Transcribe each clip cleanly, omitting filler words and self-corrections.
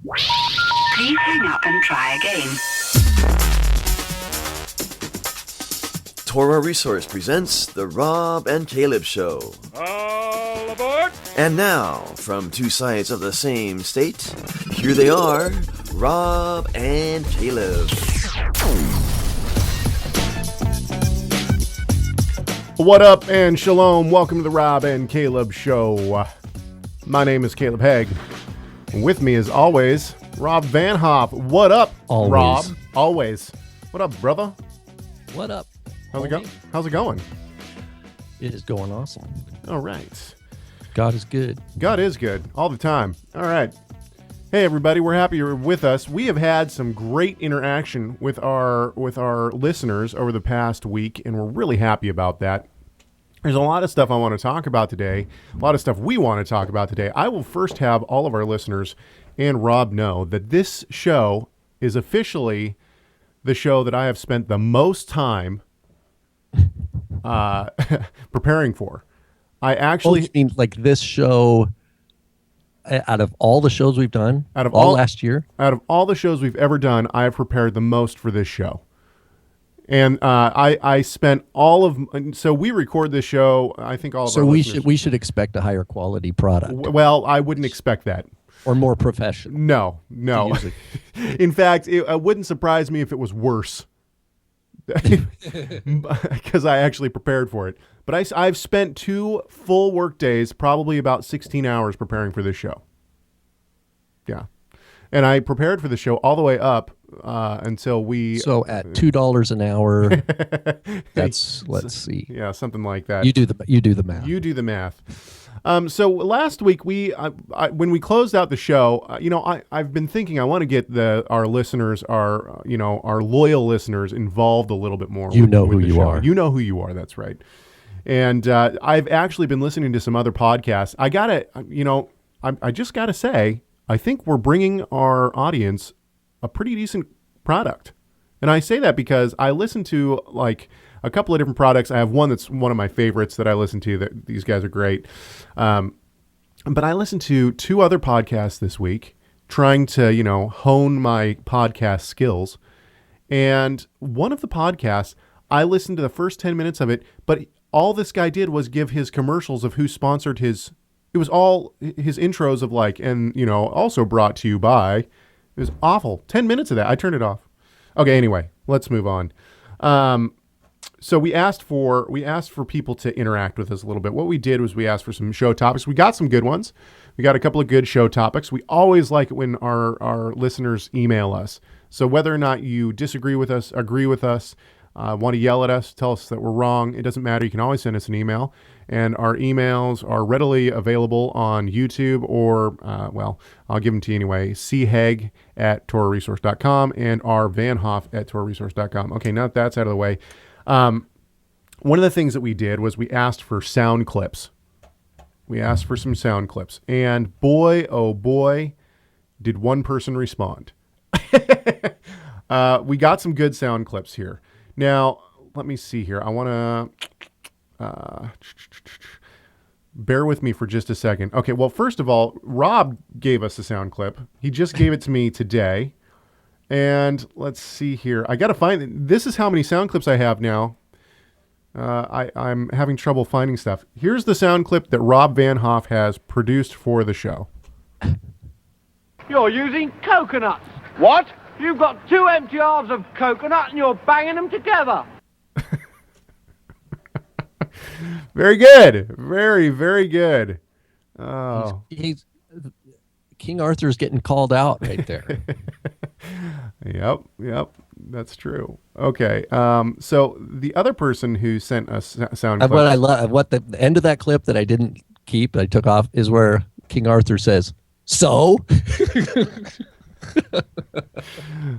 Please hang up and try again. Torah Resource presents The Rob and Caleb Show. All aboard! And now, from two sides of the same state, here they are, Rob and Caleb. What up and shalom. Welcome to the Rob and Caleb Show. My name is Caleb Haig. And with me as always, Rob Van Hoff. What up, Always. Rob? Always. What up, brother? What up? How's it going? It is going awesome. All right. God is good. God is good all the time. All right. Hey everybody, we're happy you're with us. We have had some great interaction with our listeners over the past week, and we're really happy about that. There's a lot of stuff I want to talk about today, a lot of stuff we want to talk about today. I will first have all of our listeners and Rob know that this show is officially the show that I have spent the most time preparing for. I actually you mean like this show, out of all the shows we've done, Out of all all- last year, out of all the shows we've ever done, I have prepared the most for this show. And I spent all of, so we record this show, I think all of so our we listeners. should expect a higher quality product Well, I wouldn't expect that. or more professional. No. use it. In fact, it wouldn't surprise me if it was worse. Because I actually prepared for it. But I've spent 2 full work days, probably about 16 hours preparing for this show. Yeah. And I prepared for the show all the way up until we... So at $2 an hour, that's let's see. Yeah, something like that. You do the math. You do the math. So last week when we closed out the show, I've been thinking I want to get our listeners, our loyal listeners involved a little bit more. You know with who the you show. are. You know who you are. That's right. And I've actually been listening to some other podcasts. I just gotta say, I think we're bringing our audience a pretty decent product. And I say that because I listen to like a couple of different products. I have one that's one of my favorites that I listen to. That these guys are great. But I listened to 2 other podcasts this week, trying to hone my podcast skills. And one of the podcasts, I listened to the first 10 minutes of it, but all this guy did was give his commercials of who sponsored his. It was all his intros of also brought to you by. It was awful. 10 minutes of that. I turned it off. Okay, anyway, let's move on. So we asked for people to interact with us a little bit. What we did was we asked for some show topics. We got some good ones. We got a couple of good show topics. We always like it when our listeners email us. So whether or not you disagree with us, agree with us, want to yell at us, tell us that we're wrong, it doesn't matter. You can always send us an email. And our emails are readily available on YouTube or, I'll give them to you anyway, chaig@torahresource.com and rvanhoff@torahresource.com. Okay, now that that's out of the way. One of the things that we did was we asked for sound clips. We asked for some sound clips. And boy, oh boy, did one person respond. We got some good sound clips here. Now, let me see here. I want to... bear with me for just a second. Okay, well, first of all, Rob gave us a sound clip. He just gave it to me today. And let's see here. I got to find... This is how many sound clips I have now. I'm having trouble finding stuff. Here's the sound clip that Rob Van Hoff has produced for the show. You're using coconuts. What? You've got 2 empty halves of coconut and you're banging them together. Very good. Very, very good. Oh. He's King Arthur's getting called out right there. Yep. That's true. Okay. So the other person who sent us sound clip. What I love, what the end of that clip that I didn't keep, I took off, is where King Arthur says, "So,"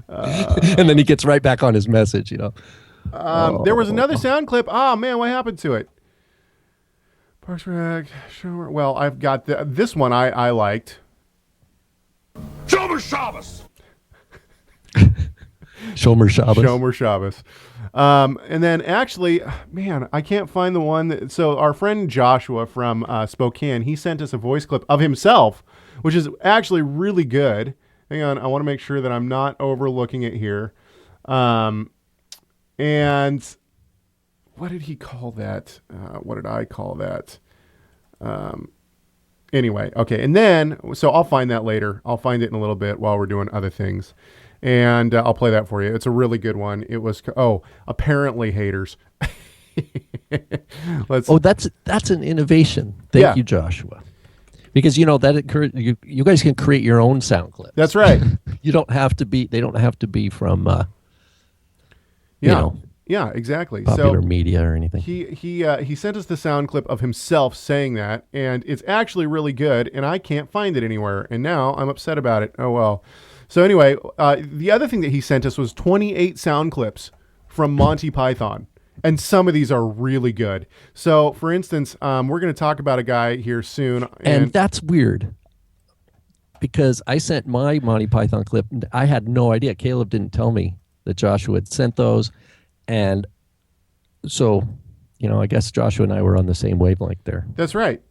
and then he gets right back on his message. There was another sound clip. Oh man, what happened to it? Parks Rec. Sure. Well, I've got this one. I liked. Shomer Shabbos! Shomer Shabbos. Shomer Shabbos. And then actually, man, I can't find the one. So our friend Joshua from Spokane, he sent us a voice clip of himself, which is actually really good. Hang on. I want to make sure that I'm not overlooking it here. And what did he call that? What did I call that? Anyway, okay. And then, so I'll find that later. I'll find it in a little bit while we're doing other things. And I'll play that for you. It's a really good one. It was, apparently haters. That's an innovation. Thank you, Joshua. Because that you guys can create your own sound clips. That's right. You don't have to be. They don't have to be from. Yeah, exactly. Popular media or anything. He sent us the sound clip of himself saying that, and it's actually really good, and I can't find it anywhere, and now I'm upset about it. Oh well. So anyway, the other thing that he sent us was 28 sound clips from Monty Python. And some of these are really good. So, for instance, we're going to talk about a guy here soon. And that's weird because I sent my Monty Python clip. I had no idea. Caleb didn't tell me that Joshua had sent those. And so, I guess Joshua and I were on the same wavelength there. That's right.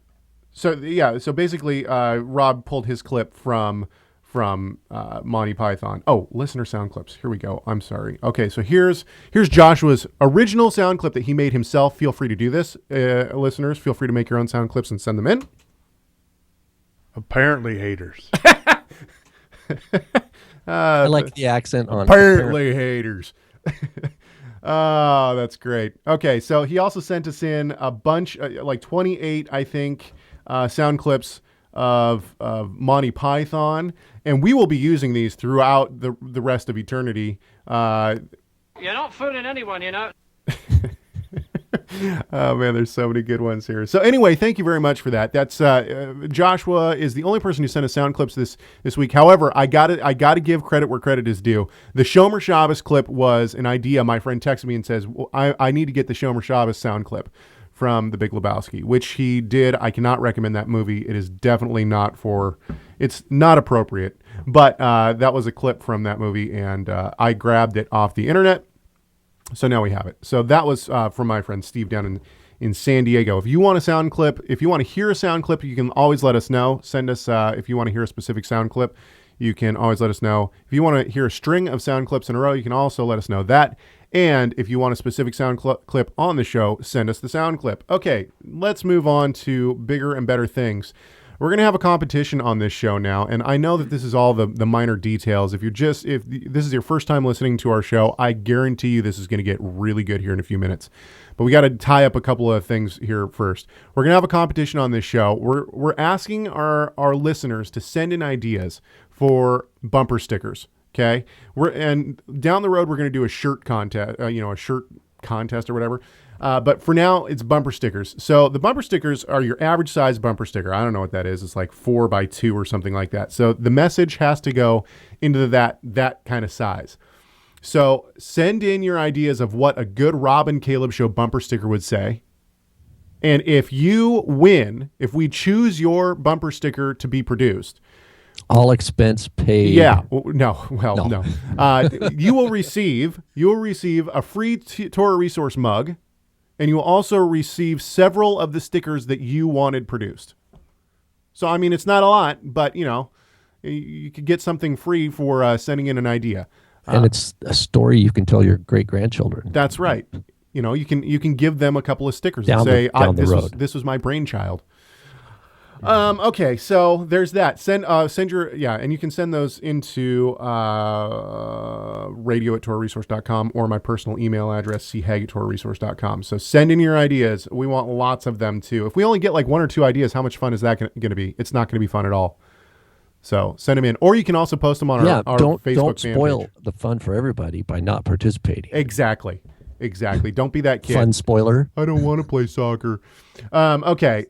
So, yeah. So basically, Rob pulled his clip from Monty Python. Oh, listener sound clips. Here we go. I'm sorry. Okay, so here's Joshua's original sound clip that he made himself. Feel free to do this, listeners. Feel free to make your own sound clips and send them in. Apparently haters. I like the accent on apparently haters. Oh, that's great. Okay, so he also sent us in a bunch, like 28, I think, sound clips of Monty Python, and we will be using these throughout the rest of eternity. You're not fooling anyone, Oh man, there's so many good ones here. So anyway, thank you very much for that. That's Joshua is the only person who sent us sound clips this week. However, I gotta give credit where credit is due. The Shomer Shabbos clip was an idea. My friend texted me and says, well, I need to get the Shomer Shabbos sound clip from The Big Lebowski, which he did. I cannot recommend that movie. It is definitely it's not appropriate. But that was a clip from that movie, and I grabbed it off the internet. So now we have it. So that was from my friend Steve down in San Diego. If you want a sound clip, if you want to hear a sound clip, you can always let us know. Send us, if you want to hear a specific sound clip, you can always let us know. If you want to hear a string of sound clips in a row, you can also let us know that. And if you want a specific sound clip on the show, send us the sound clip. Okay, let's move on to bigger and better things. We're going to have a competition on this show now, and I know that this is all the minor details. If this is your first time listening to our show, I guarantee you this is going to get really good here in a few minutes. But we got to tie up a couple of things here first. We're going to have a competition on this show. We're asking our listeners to send in ideas for bumper stickers. Okay, and down the road we're going to do a shirt contest, a shirt contest or whatever. But for now, it's bumper stickers. So the bumper stickers are your average size bumper sticker. I don't know what that is. It's like 4x2 or something like that. So the message has to go into that kind of size. So send in your ideas of what a good Rob and Caleb Show bumper sticker would say. And if you win, if we choose your bumper sticker to be produced, all expense paid. Yeah. No. You will receive a free Torah Resource mug, and you will also receive several of the stickers that you wanted produced. So, I mean, it's not a lot, but, you could get something free for sending in an idea. And it's a story you can tell your great-grandchildren. That's right. You can give them a couple of stickers down and say, the road. This was my brainchild. Okay, so there's that. Send your, and you can send those into radio@torahresource.com or my personal email address, chag@torahresource.com. So send in your ideas. We want lots of them too. If we only get like one or two ideas, how much fun is that going to be? It's not going to be fun at all. So send them in, or you can also post them on our Facebook fan page. Don't spoil the fun for everybody by not participating. Exactly. Don't be that kid. Fun spoiler. I don't want to play soccer. Okay.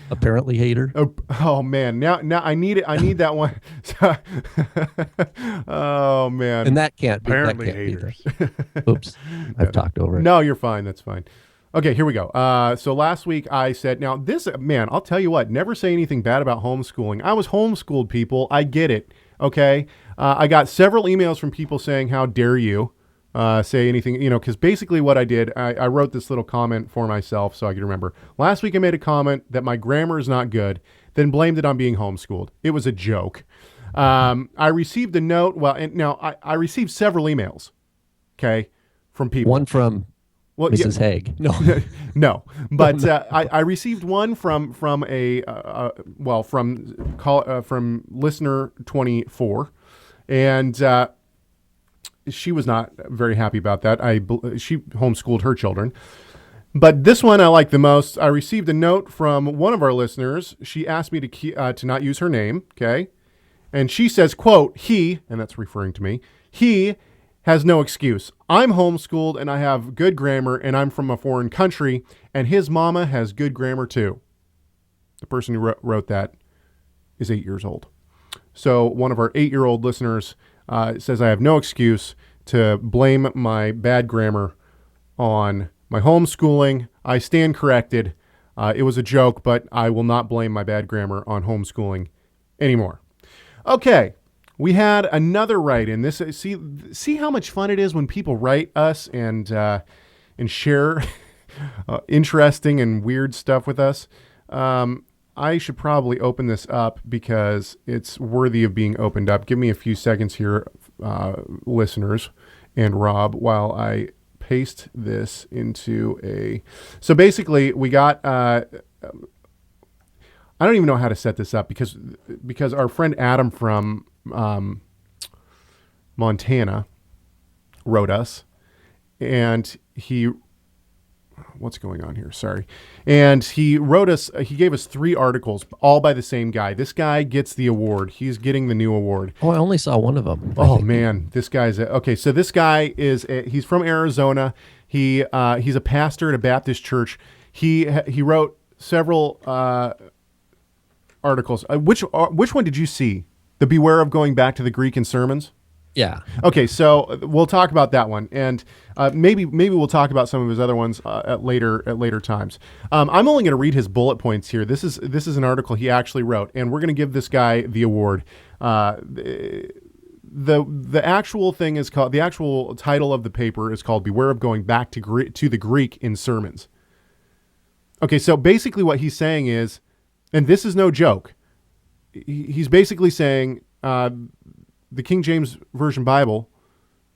Apparently hater. Oh man, now I need it. I need that one. Oh man, and that can't be. Apparently haters. Oops, I've talked over it. No, you're fine. That's fine. Okay, here we go. So last week I said, now this, man, I'll tell you what, never say anything bad about homeschooling. I was homeschooled, people. I get it. Okay. I got several emails from people saying, how dare you say anything, because basically what I did, I wrote this little comment for myself so I could remember. Last week I made a comment that my grammar is not good, then blamed it on being homeschooled. It was a joke. I received a note. Well, and now I received several emails. Okay, from people. One from Mrs. Haig. No. No, but I received one from listener 24, and she was not very happy about that. She homeschooled her children, but this one I like the most. I received a note from one of our listeners. She asked me to not use her name. Okay, and she says, "quote he," and that's referring to me. He has no excuse. I'm homeschooled and I have good grammar and I'm from a foreign country and his mama has good grammar too. The person who wrote that is 8 years old. So one of our 8-year-old listeners says I have no excuse to blame my bad grammar on my homeschooling. I stand corrected. It was a joke, but I will not blame my bad grammar on homeschooling anymore. Okay. We had another write-in. This see how much fun it is when people write us and share interesting and weird stuff with us. I should probably open this up because it's worthy of being opened up. Give me a few seconds here, listeners and Rob, while I paste this into a... So basically, we got... I don't even know how to set this up because our friend Adam from Montana wrote us, and what's going on here? Sorry. And he wrote us, he gave us 3 articles, all by the same guy. This guy gets the award. He's getting the new award. Oh, I only saw one of them. Oh man, this guy's okay. So this guy he's from Arizona. He's a pastor at a Baptist church. He wrote several articles. Which one did you see? The Beware of Going Back to the Greek in Sermons? Yeah. Okay, so we'll talk about that one, and maybe we'll talk about some of his other ones at later times. I'm only going to read his bullet points here. This is an article he actually wrote, and we're going to give this guy the award. The actual thing is called, the actual title of the paper is called "Beware of Going Back to the Greek in Sermons." Okay, so basically what he's saying is, and this is no joke, he's basically saying the King James Version Bible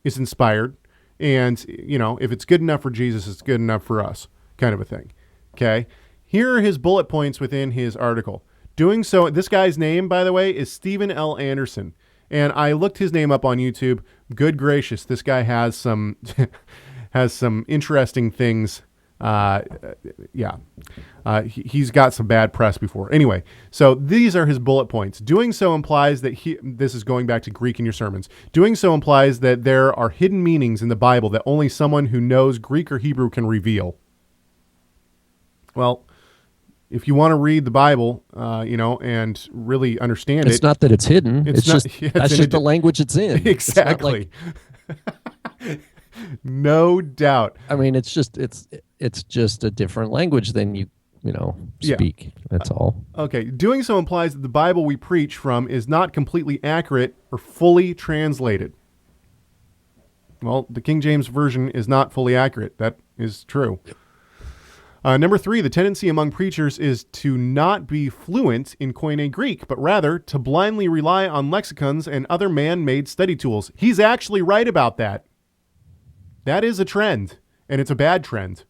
is inspired, and if it's good enough for Jesus, it's good enough for us, kind of a thing. Okay, here are his bullet points within his article. Doing so, this guy's name, by the way, is Stephen L. Anderson, and I looked his name up on YouTube. Good gracious, this guy has some interesting things. He's got some bad press before. Anyway, so these are his bullet points. Doing so implies that this is going back to Greek in your sermons. Doing so implies that there are hidden meanings in the Bible that only someone who knows Greek or Hebrew can reveal. Well, if you want to read the Bible, and really understand it's not that it's hidden. It's just the language it's in. Exactly. No doubt. I mean, it's just a different language than you speak. Yeah. That's all. Okay. Doing so implies that the Bible we preach from is not completely accurate or fully translated. Well, the King James Version is not fully accurate. That is true. Number 3, the tendency among preachers is to not be fluent in Koine Greek, but rather to blindly rely on lexicons and other man-made study tools. He's actually right about that. That is a trend, and it's a bad trend.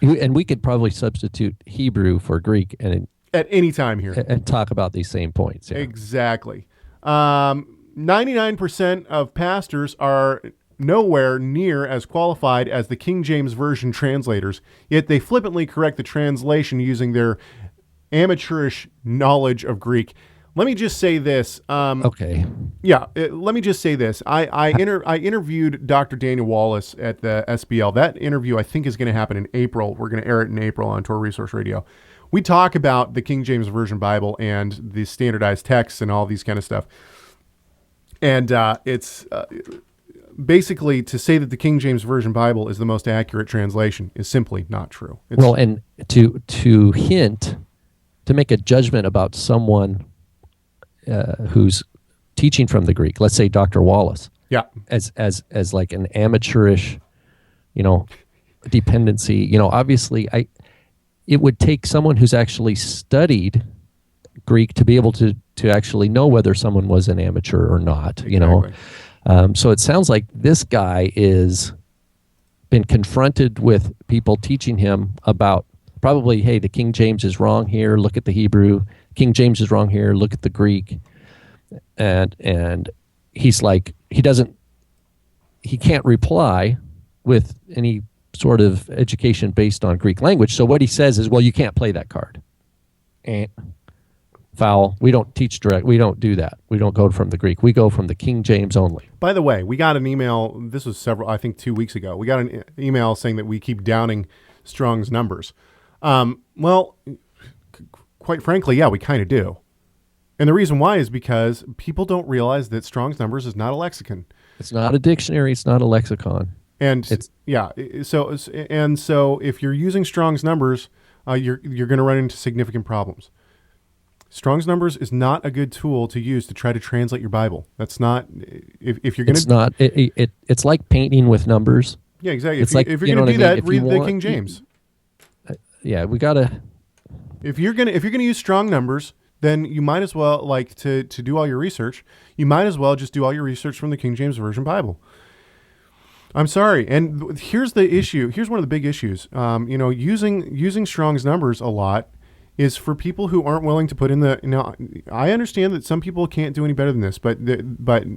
And we could probably substitute Hebrew for Greek and at any time here and talk about these same points. Yeah. Exactly. 99% of pastors are nowhere near as qualified as the King James Version translators, yet they flippantly correct the translation using their amateurish knowledge of Greek. Let me just say this. Okay. Yeah, let me just say this. I interviewed Dr. Daniel Wallace at the SBL. That interview, I think, is going to happen in April. We're going to air it in April on Torah Resource Radio. We talk about the King James Version Bible and the standardized texts and all these kind of stuff. And it's basically to say that the King James Version Bible is the most accurate translation is simply not true. And to hint, to make a judgment about someone who's teaching from the Greek, let's say Dr. Wallace, as like an amateurish, dependency. Obviously, it would take someone who's actually studied Greek to be able to to actually know whether someone was an amateur or not. You know, so it sounds like this guy is been confronted with people teaching him about probably, hey, the King James is wrong here. Look at the Hebrew. King James is wrong here. Look at the Greek. And he's like, he can't reply with any sort of education based on Greek language. So what he says is, well, you can't play that card. Foul. We don't teach direct. We don't do that. We don't go from the Greek. We go from the King James only. By the way, we got an email. This was I think 2 weeks ago. We got an email saying that we keep downing Strong's numbers. Well, quite frankly, yeah, we kind of do. And the reason why is because people don't realize that Strong's numbers is not a lexicon. It's not a dictionary. It's not a lexicon. And so if you're using Strong's numbers, you're going to run into significant problems. Strong's numbers is not a good tool to use to try to translate your Bible. That's not if you're going to. It's not. It's like painting with numbers. Yeah, exactly. It's if you're going to do that, read the King James. Yeah, we gotta. If you're gonna use Strong numbers, then you might as well, like, to do all your research, you might as well just do all your research from the King James Version Bible. I'm sorry. And here's the issue. Here's one of the big issues. Using Strong's numbers a lot is for people who aren't willing to put in I understand that some people can't do any better than this, but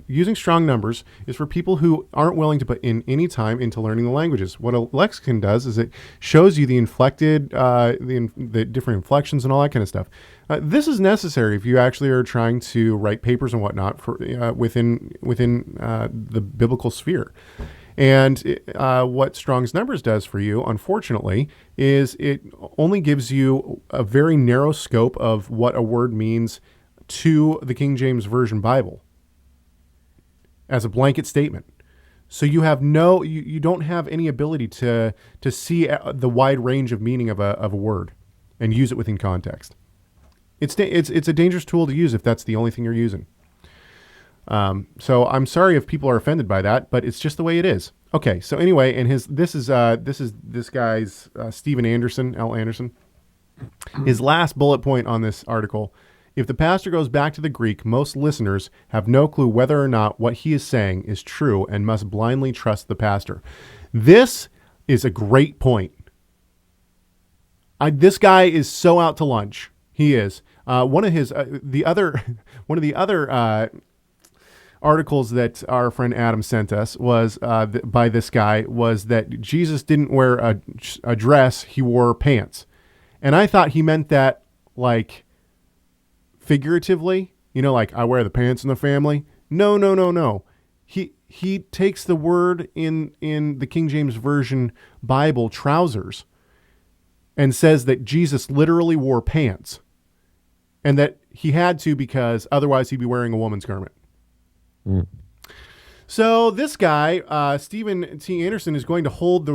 using Strong numbers is for people who aren't willing to put in any time into learning the languages. What a lexicon does is it shows you the inflected, the different inflections and all that kind of stuff. This is necessary if you actually are trying to write papers and whatnot for within the biblical sphere. And what Strong's numbers does for you, unfortunately, is it only gives you a very narrow scope of what a word means to the King James Version Bible as a blanket statement. So you have you don't have any ability to see the wide range of meaning of a word and use it within context. It's a dangerous tool to use if that's the only thing you're using. So I'm sorry if people are offended by that, but it's just the way it is. Okay, so anyway, and this is this guy's Steven Anderson, L. Anderson. His last bullet point on this article: if the pastor goes back to the Greek, most listeners have no clue whether or not what he is saying is true and must blindly trust the pastor. This is a great point. This guy is so out to lunch. He is. One of the other articles that our friend Adam sent us was by this guy was that Jesus didn't wear a dress; he wore pants, and I thought he meant that like figuratively, like I wear the pants in the family. No. He takes the word in the King James Version Bible, trousers, and says that Jesus literally wore pants, and that he had to because otherwise he'd be wearing a woman's garment. So this guy, Steven T. Anderson, is going to hold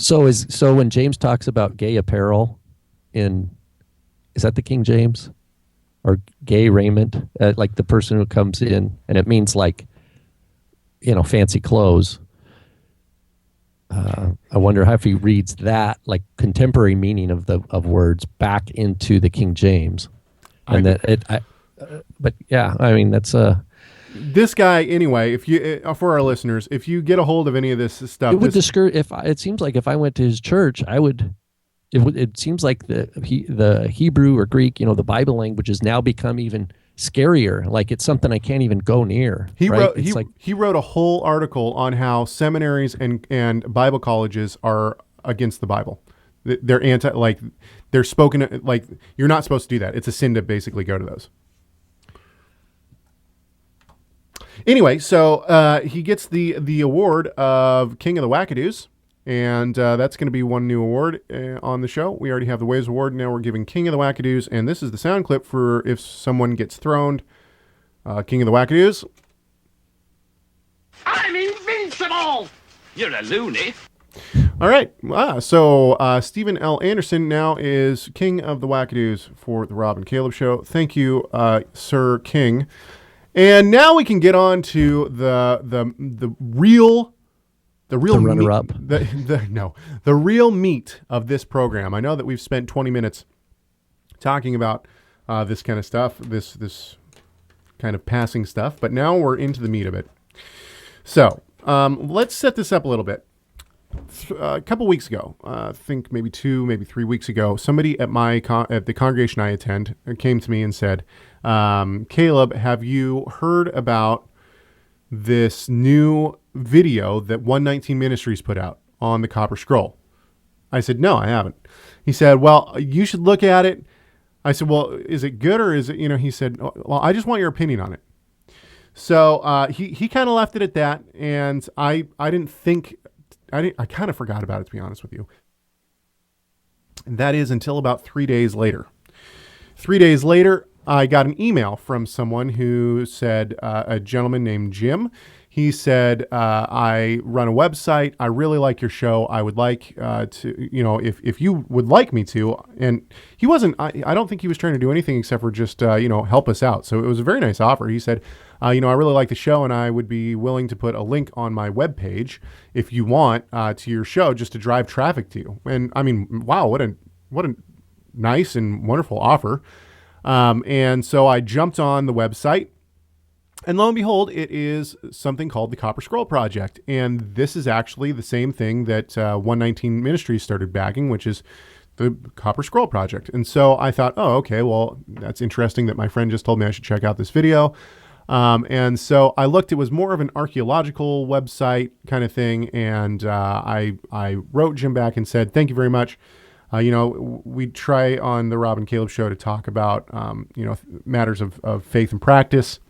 So when James talks about gay apparel is that the King James? Or gay raiment, like the person who comes in, and it means like, fancy clothes. I wonder how if he reads that like contemporary meaning of words back into the King James, and but yeah, I mean that's this guy anyway. If you for our listeners, if you get a hold of any of this stuff, it would discourage. It seems like if I went to his church, I would. It seems like the Hebrew or Greek, the Bible language has now become even scarier. Like it's something I can't even go near. He wrote a whole article on how seminaries and Bible colleges are against the Bible. They're they're spoken like you're not supposed to do that. It's a sin to basically go to those. Anyway, so he gets the award of King of the Wackadoos. And that's going to be one new award on the show. We already have the Waves Award. Now we're giving King of the Wackadoos. And this is the sound clip for if someone gets throned. King of the Wackadoos. I'm invincible! You're a loony. All right. So Steven L. Anderson now is King of the Wackadoos for the Rob and Caleb Show. Thank you, Sir King. And now we can get on to the real... The runner-up. The real meat of this program. I know that we've spent 20 minutes talking about this kind of stuff, this kind of passing stuff. But now we're into the meat of it. So let's set this up a little bit. A couple weeks ago, I think maybe 2, maybe 3 weeks ago, somebody at at the congregation I attend came to me and said, Caleb, have you heard about this new video that 119 Ministries put out on the Copper Scroll? I said, no, I haven't. He said, well, you should look at it. I said, well, is it good or is it, he said, well, I just want your opinion on it. So he kind of left it at that. And I kind of forgot about it, to be honest with you. And that is until about 3 days later. 3 days later, I got an email from someone who said, a gentleman named Jim. He said, I run a website. I really like your show. I would like to, if you would like me to. And he wasn't, I don't think he was trying to do anything except for just, help us out. So it was a very nice offer. He said, I really like the show and I would be willing to put a link on my webpage if you want to your show just to drive traffic to you. And I mean, wow, what a nice and wonderful offer. And so I jumped on the website. And lo and behold, it is something called the Copper Scroll Project. And this is actually the same thing that 119 Ministries started backing, which is the Copper Scroll Project. And so I thought, oh, okay, well, that's interesting that my friend just told me I should check out this video. And so I looked, it was more of an archaeological website kind of thing. And I wrote Jim back and said, thank you very much. We try on the Rob and Caleb show to talk about, matters of faith and practice.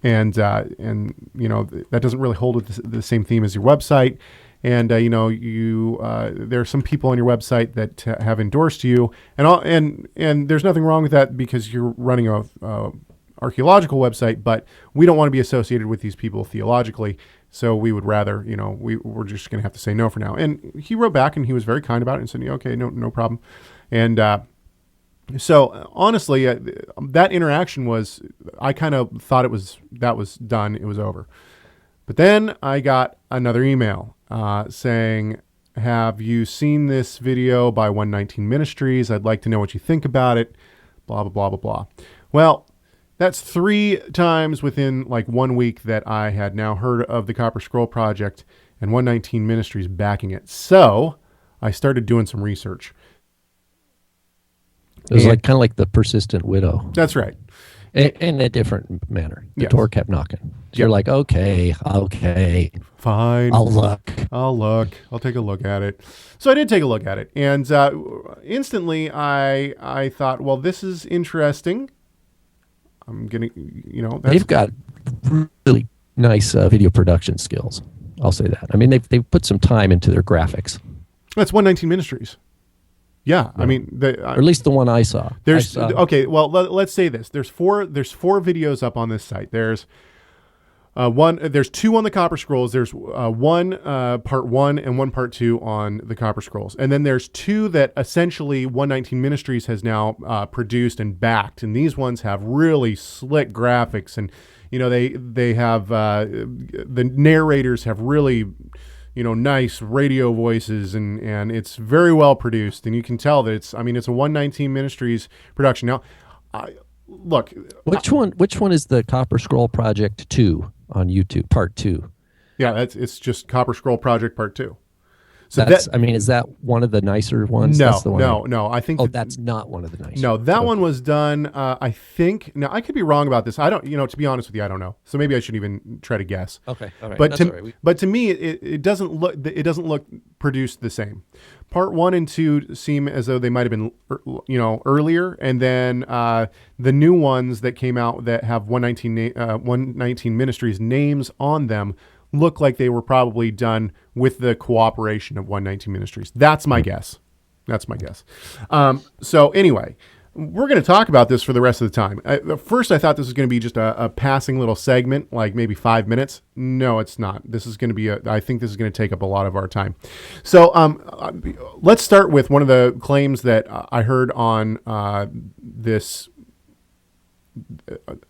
And that doesn't really hold with the same theme as your website. And, there are some people on your website that have endorsed you and there's nothing wrong with that because you're running a archaeological website, but we don't want to be associated with these people theologically. So we would rather, we're just going to have to say no for now. And he wrote back and he was very kind about it and said, okay, no problem. And, so honestly, that interaction was, I kind of thought that was done. It was over. But then I got another email saying, have you seen this video by 119 Ministries? I'd like to know what you think about it. Blah, blah, blah, blah, blah. Well, that's 3 times within like 1 week that I had now heard of the Copper Scroll Project and 119 Ministries backing it. So I started doing some research. It was kind of like the persistent widow. That's right. In a different manner. The door kept knocking. So you're like, okay, fine. I'll look. I'll take a look at it. So I did take a look at it. And instantly I thought, well, this is interesting. I'm going to, They've got really nice video production skills. I'll say that. I mean, they've put some time into their graphics. That's 119 Ministries. Yeah, I mean, or at least the one I saw. Okay. Well, let's say this. There's four videos up on this site. There's There's 2 on the Copper Scrolls. There's one part 1 and one part 2 on the Copper Scrolls, and then there's 2 that essentially 119 Ministries has now produced and backed. And these ones have really slick graphics, and they have the narrators have really nice radio voices, and it's very well produced, and you can tell that it's a 119 Ministries production. Now, look, which one is the Copper Scroll Project 2 on YouTube, part 2? Yeah, it's just Copper Scroll Project part 2. So is that one of the nicer ones? No, that's the one no. I think that's not one of the nicer. No, that one was done. I think. Now I could be wrong about this. I don't. To be honest with you, I don't know. So maybe I shouldn't even try to guess. Okay, all right. But to me, it doesn't look produced the same. Part 1 and 2 seem as though they might have been earlier, and then the new ones that came out that have 119 Ministries names on them look like they were probably done with the cooperation of 119 Ministries. That's my guess. So anyway, we're going to talk about this for the rest of the time. At first, I thought this was going to be just a passing little segment, like maybe 5 minutes. No, it's not. This is going to be I think this is going to take up a lot of our time. So let's start with one of the claims that I heard on this.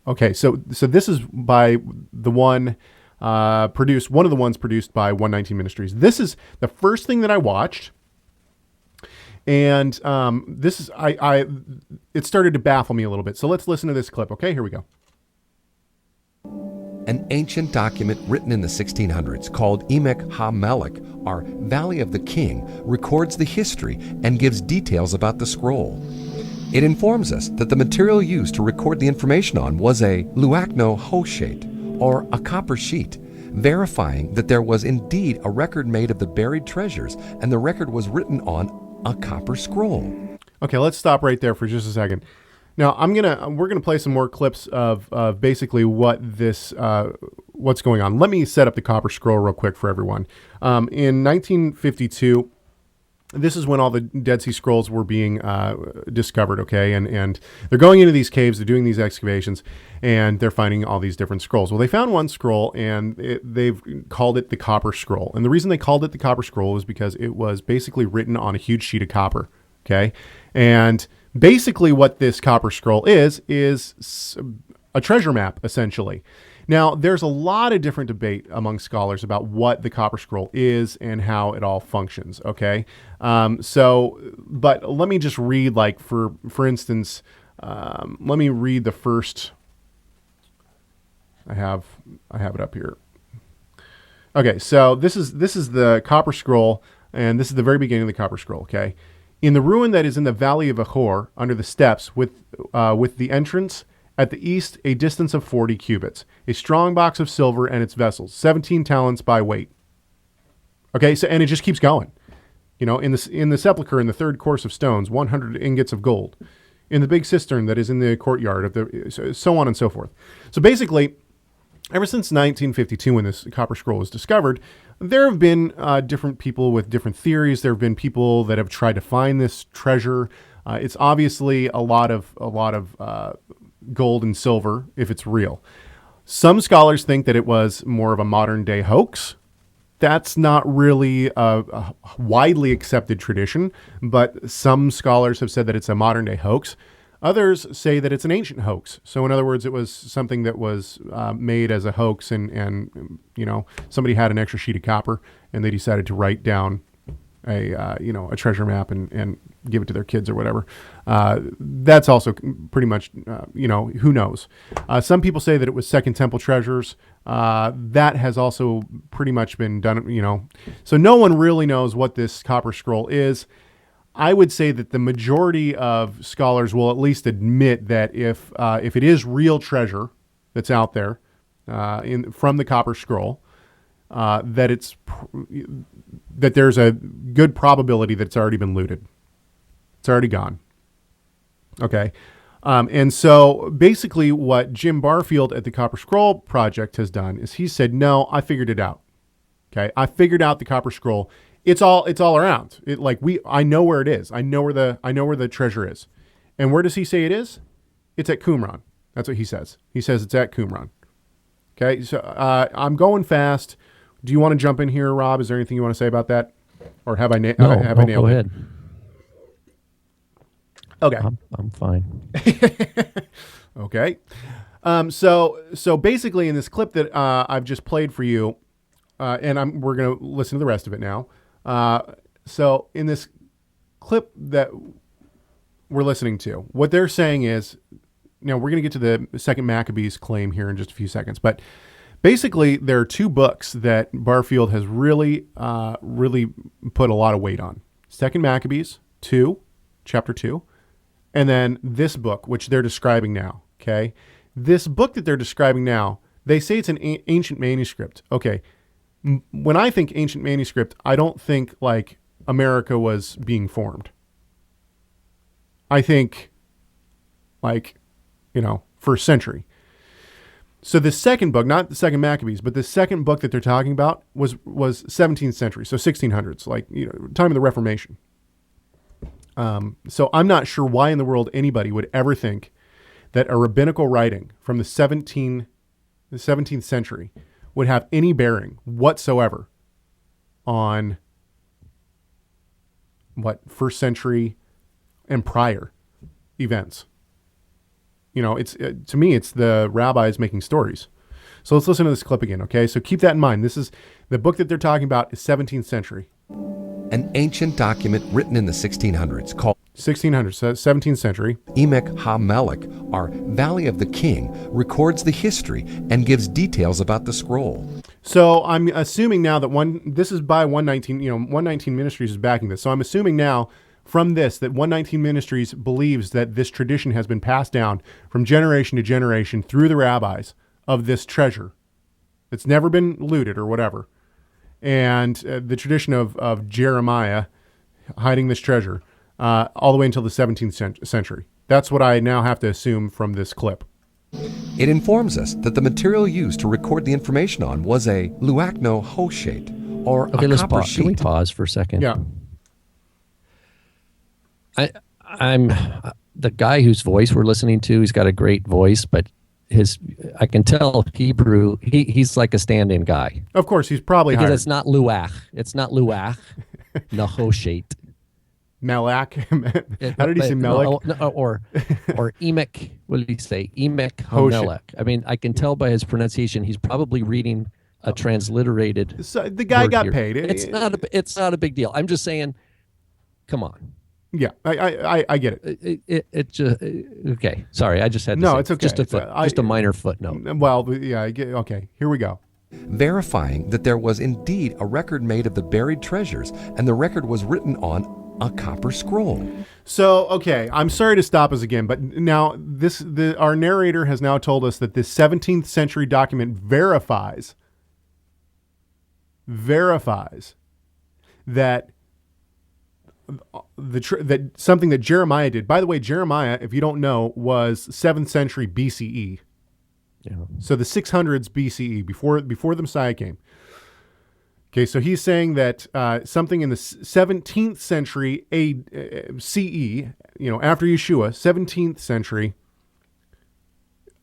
Okay, so this is by the one one of the ones produced by 119 Ministries. This is the first thing that I watched, And this is it started to baffle me a little bit. So let's listen to this clip. Okay, here we go. An ancient document written in the 1600s called Emek Ha-Melech, or Valley of the King, records the history and gives details about the scroll. It informs us that the material used to record the information on was a luakno hoshate, or a copper sheet, verifying that there was indeed a record made of the buried treasures, and the record was written on a copper scroll. Okay, let's stop right there for just a second. Now we're gonna play some more clips of basically what's going on. Let me set up the copper scroll real quick for everyone. In 1952, this is when all the Dead Sea Scrolls were being discovered. Okay, and they're going into these caves, they're doing these excavations, and they're finding all these different scrolls. Well, they found one scroll, and they've called it the Copper Scroll. And the reason they called it the Copper Scroll was because it was basically written on a huge sheet of copper. Okay, and basically what this copper scroll is a treasure map, essentially. Now, there's a lot of different debate among scholars about what the copper scroll is and how it all functions, okay? But let me just read, like, for instance, let me read the first, I have it up here. Okay, so this is the copper scroll, and this is the very beginning of the copper scroll, okay? In the ruin that is in the valley of Ahor, under the steps, with the entrance at the east, a distance of 40 cubits, a strong box of silver and its vessels, 17 talents by weight. Okay, so and it just keeps going. You know, in the sepulchre, in the third course of stones, 100 ingots of gold. In the big cistern that is in the courtyard of the, so on and so forth. So basically, ever since 1952, when this copper scroll was discovered, there have been different people with different theories. There have been people that have tried to find this treasure. It's obviously a lot of gold and silver if it's real. Some scholars think that it was more of a modern day hoax. That's not really a widely accepted tradition, but some scholars have said that it's a modern day hoax. Others say that it's an ancient hoax. So in other words, it was something that was made as a hoax and you know, somebody had an extra sheet of copper and they decided to write down a treasure map and give it to their kids or whatever. That's also pretty much, who knows? Some people say that it was Second Temple treasures. That has also pretty much been done, So no one really knows what this copper scroll is. I would say that the majority of scholars will at least admit that if it is real treasure that's out there from the copper scroll, that there's a good probability that it's already been looted. It's already gone. Okay. And so basically what Jim Barfield at the Copper Scroll Project has done is he said, no, I figured it out. Okay. I figured out the Copper Scroll. It's all around. I know where it is. I know where the treasure is. And where does he say it is? It's at Qumran. That's what he says. He says it's at Qumran. Okay. So, I'm going fast. Do you want to jump in here, Rob? Is there anything you want to say about that? Or have I nailed it? Go ahead. Okay. I'm fine. Okay. So basically in this clip that I've just played for you, and we're going to listen to the rest of it now. So in this clip that we're listening to, what they're saying is, we're going to get to the second Maccabees claim here in just a few seconds, but basically there are two books that Barfield has really put a lot of weight on. Second Maccabees 2, chapter 2, and then this book, which they're describing now. Okay. This book that they're describing now, they say it's an ancient manuscript. Okay. When I think ancient manuscript, I don't think like America was being formed. I think like, first century. So the second book, not the second Maccabees, but the second book that they're talking about was 17th century. So 1600s, like, time of the Reformation. So I'm not sure why in the world anybody would ever think that a rabbinical writing from the 17th century would have any bearing whatsoever on first century and prior events. To me, it's the rabbis making stories. So let's listen to this clip again. Okay. So keep that in mind. This is the book that they're talking about is 17th century. an ancient document written in the 1600s called 1600s, 17th century. Emek HaMelech, our Valley of the King, records the history and gives details about the scroll. So I'm assuming now that this is by 119, 119 Ministries is backing this. So I'm assuming now from this that 119 Ministries believes that this tradition has been passed down from generation to generation through the rabbis of this treasure. It's never been looted or whatever. And the tradition of Jeremiah hiding this treasure all the way until the 17th century. That's what I now have to assume from this clip. It informs us that the material used to record the information on was a luachno hoshet, or Okay, a let's copper pause. Can we sheet. pause for a second? Yeah. I'm the guy whose voice we're listening to. He's got a great voice, but I can tell Hebrew. He's like a stand-in guy Of course, he's probably because hired. it's not luach. It's not luach. Nahoshet. Melech. How did he say Melech? Or Emek. What did he say? Emek HaMelech. I mean, I can tell by his pronunciation. He's probably reading a transliterated. So the guy word got here. paid. It's not a big deal. I'm just saying. Come on. Yeah, I get it. It just okay. Sorry, I just had to No, say, it's okay. Just a minor footnote. Well, yeah, I get, okay, here we go. Verifying that there was indeed a record made of the buried treasures, and the record was written on a copper scroll. So, okay, I'm sorry to stop us again, but now our narrator has now told us that this 17th century document verifies that that something that Jeremiah did. By the way, Jeremiah, if you don't know, was 7th century BCE. Yeah. So the 600s BCE, before the Messiah came. Okay, so he's saying that something in the 17th century CE, after Yeshua, 17th century,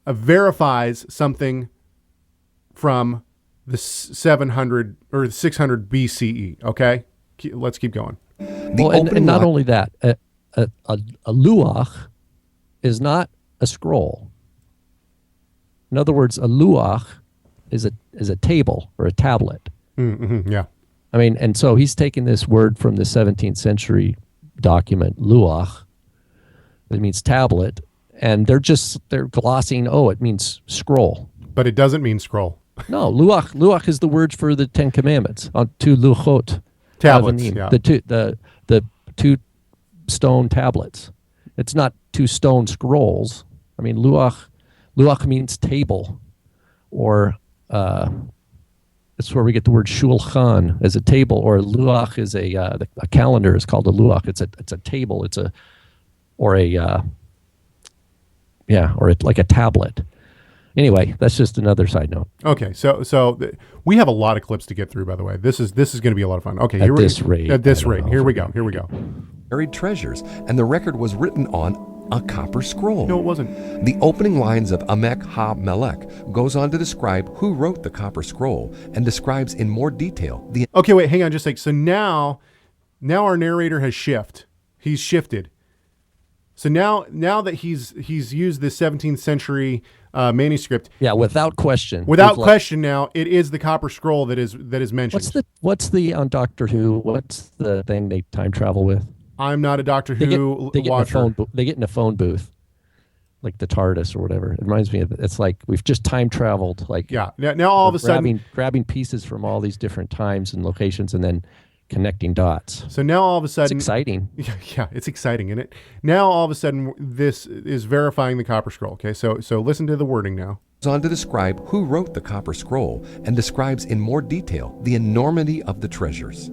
verifies something from the 700 or 600 BCE. Okay, let's keep going. And not only that, a luach is not a scroll. In other words, a luach is a table or a tablet. Mm-hmm, yeah. I mean, and so he's taking this word from the 17th century document, luach, that means tablet, and they're glossing, it means scroll. But it doesn't mean scroll. No, luach is the word for the Ten Commandments, on two luchot. Tablets, Avanim, yeah. The two stone tablets. It's not two stone scrolls. I mean, luach means table, or it's where we get the word shulchan as a table, or luach is a calendar is called a luach. It's a table. Like a tablet. Anyway, that's just another side note. Okay, so we have a lot of clips to get through. By the way, this is going to be a lot of fun. Okay, At this rate, here we go. buried treasures, and the record was written on a copper scroll. No, it wasn't. The opening lines of Emek HaMelech goes on to describe who wrote the copper scroll and describes in more detail the. Okay, wait, hang on just a sec. So now our narrator has shifted. He's shifted. So now that he's used this 17th century manuscript. Yeah, without question. Without question, now it is the copper scroll that is mentioned. What's the on Doctor Who? What's the thing they time travel with? I'm not a Doctor Who watcher. They get in a phone booth, like the TARDIS or whatever. It reminds me of it's like we've just time traveled. Like yeah. Now all of a sudden grabbing pieces from all these different times and locations and then connecting dots. So now all of a sudden, it's exciting. Yeah, it's exciting, isn't it? Now all of a sudden, this is verifying the copper scroll. Okay, so listen to the wording now. Goes on to describe who wrote the copper scroll and describes in more detail the enormity of the treasures.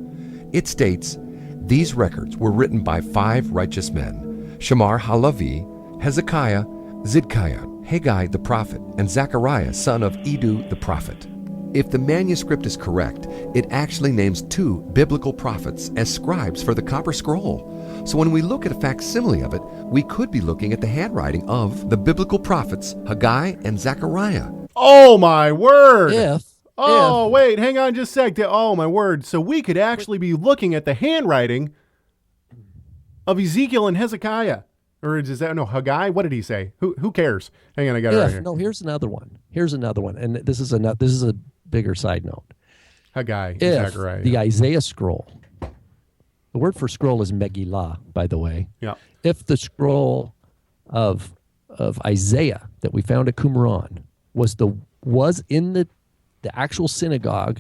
It states, these records were written by 5 righteous men, Shamar Halavi, Hezekiah, Zidkiah, Haggai the prophet, and Zechariah son of Edu the prophet. If the manuscript is correct, it actually names 2 biblical prophets as scribes for the copper scroll. So when we look at a facsimile of it, we could be looking at the handwriting of the biblical prophets Haggai and Zechariah. Oh my word! Wait, hang on just a sec. Oh my word! So we could actually be looking at the handwriting of Ezekiel and Hezekiah. Or is that Haggai? What did he say? Who cares? Hang on, I got it right here. No, here's another one, and this is a bigger side note. Haggai, If Zechariah. the Isaiah scroll The word for scroll is Megillah, by the way. Yeah. If the scroll of Isaiah that we found at Qumran was in the actual synagogue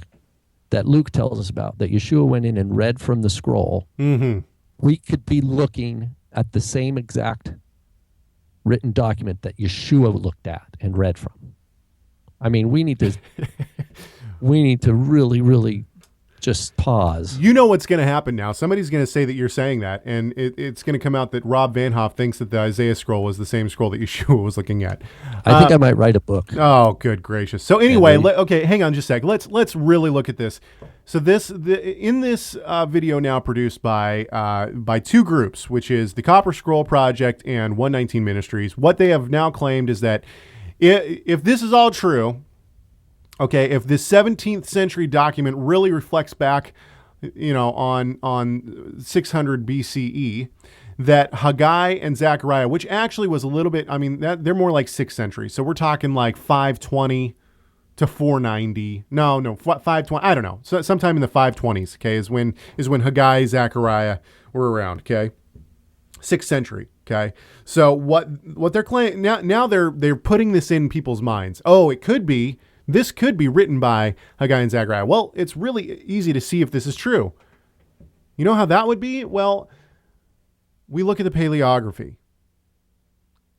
that Luke tells us about, that Yeshua went in and read from the scroll, we could be looking at the same exact written document that Yeshua looked at and read from. I mean, we need to really, really just pause. You know what's going to happen now. Somebody's going to say that you're saying that, and it's going to come out that Rob Van Hoff thinks that the Isaiah scroll was the same scroll that Yeshua was looking at. I think I might write a book. Oh, good gracious. So anyway, okay, hang on just a sec. Let's really look at this. So in this video now produced by two groups, which is the Copper Scroll Project and 119 Ministries, what they have now claimed is that if this is all true, okay, if this 17th century document really reflects back, on 600 BCE, that Haggai and Zechariah, which actually was a little bit, they're more like 6th century. So we're talking like 520 to 490. No, 520. I don't know. So sometime in the 520s, okay, is when Haggai, Zechariah were around, okay? 6th century, okay? So what they're claiming now they're putting this in people's minds. Oh, this could be written by Haggai and Zechariah. Well, it's really easy to see if this is true. You know how that would be? Well, we look at the paleography.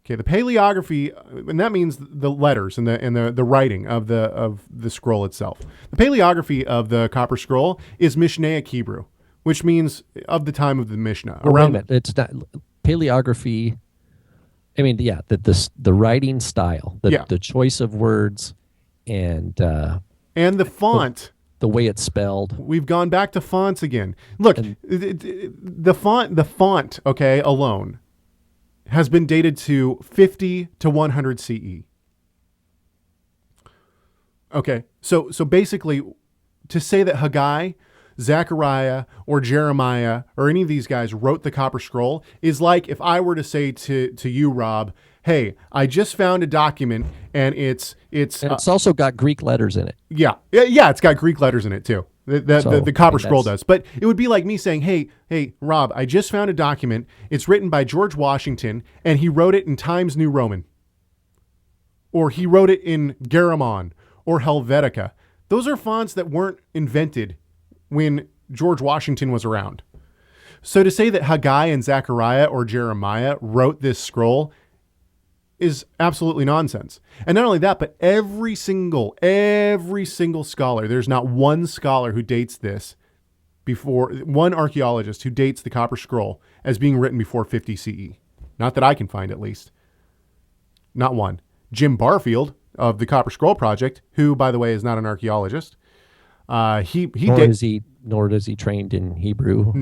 Okay, the paleography, and that means the letters and the writing of the scroll itself. The paleography of the Copper Scroll is Mishnaic Hebrew, which means of the time of the Mishnah. Well, wait a minute. It's not paleography. I mean, yeah, the writing style, the choice of words, and the font. The way it's spelled. We've gone back to fonts again. Look, the font, okay, alone has been dated to 50 to 100 CE. Okay, so basically, to say that Haggai, Zechariah, or Jeremiah, or any of these guys wrote the Copper Scroll is like if I were to say to you, Rob, hey, I just found a document and it's also got Greek letters in it. Yeah, it's got Greek letters in it too. The Copper Scroll does. But it would be like me saying, hey, Rob, I just found a document. It's written by George Washington, and he wrote it in Times New Roman. Or he wrote it in Garamond or Helvetica. Those are fonts that weren't invented when George Washington was around. So to say that Haggai and Zechariah or Jeremiah wrote this scroll is absolutely nonsense. And not only that, but every single scholar, there's not one scholar who dates this one archaeologist who dates the Copper Scroll as being written before 50 CE. Not that I can find, at least. Not one. Jim Barfield of the Copper Scroll Project, who, by the way, is not an archaeologist, nor does he trained in Hebrew,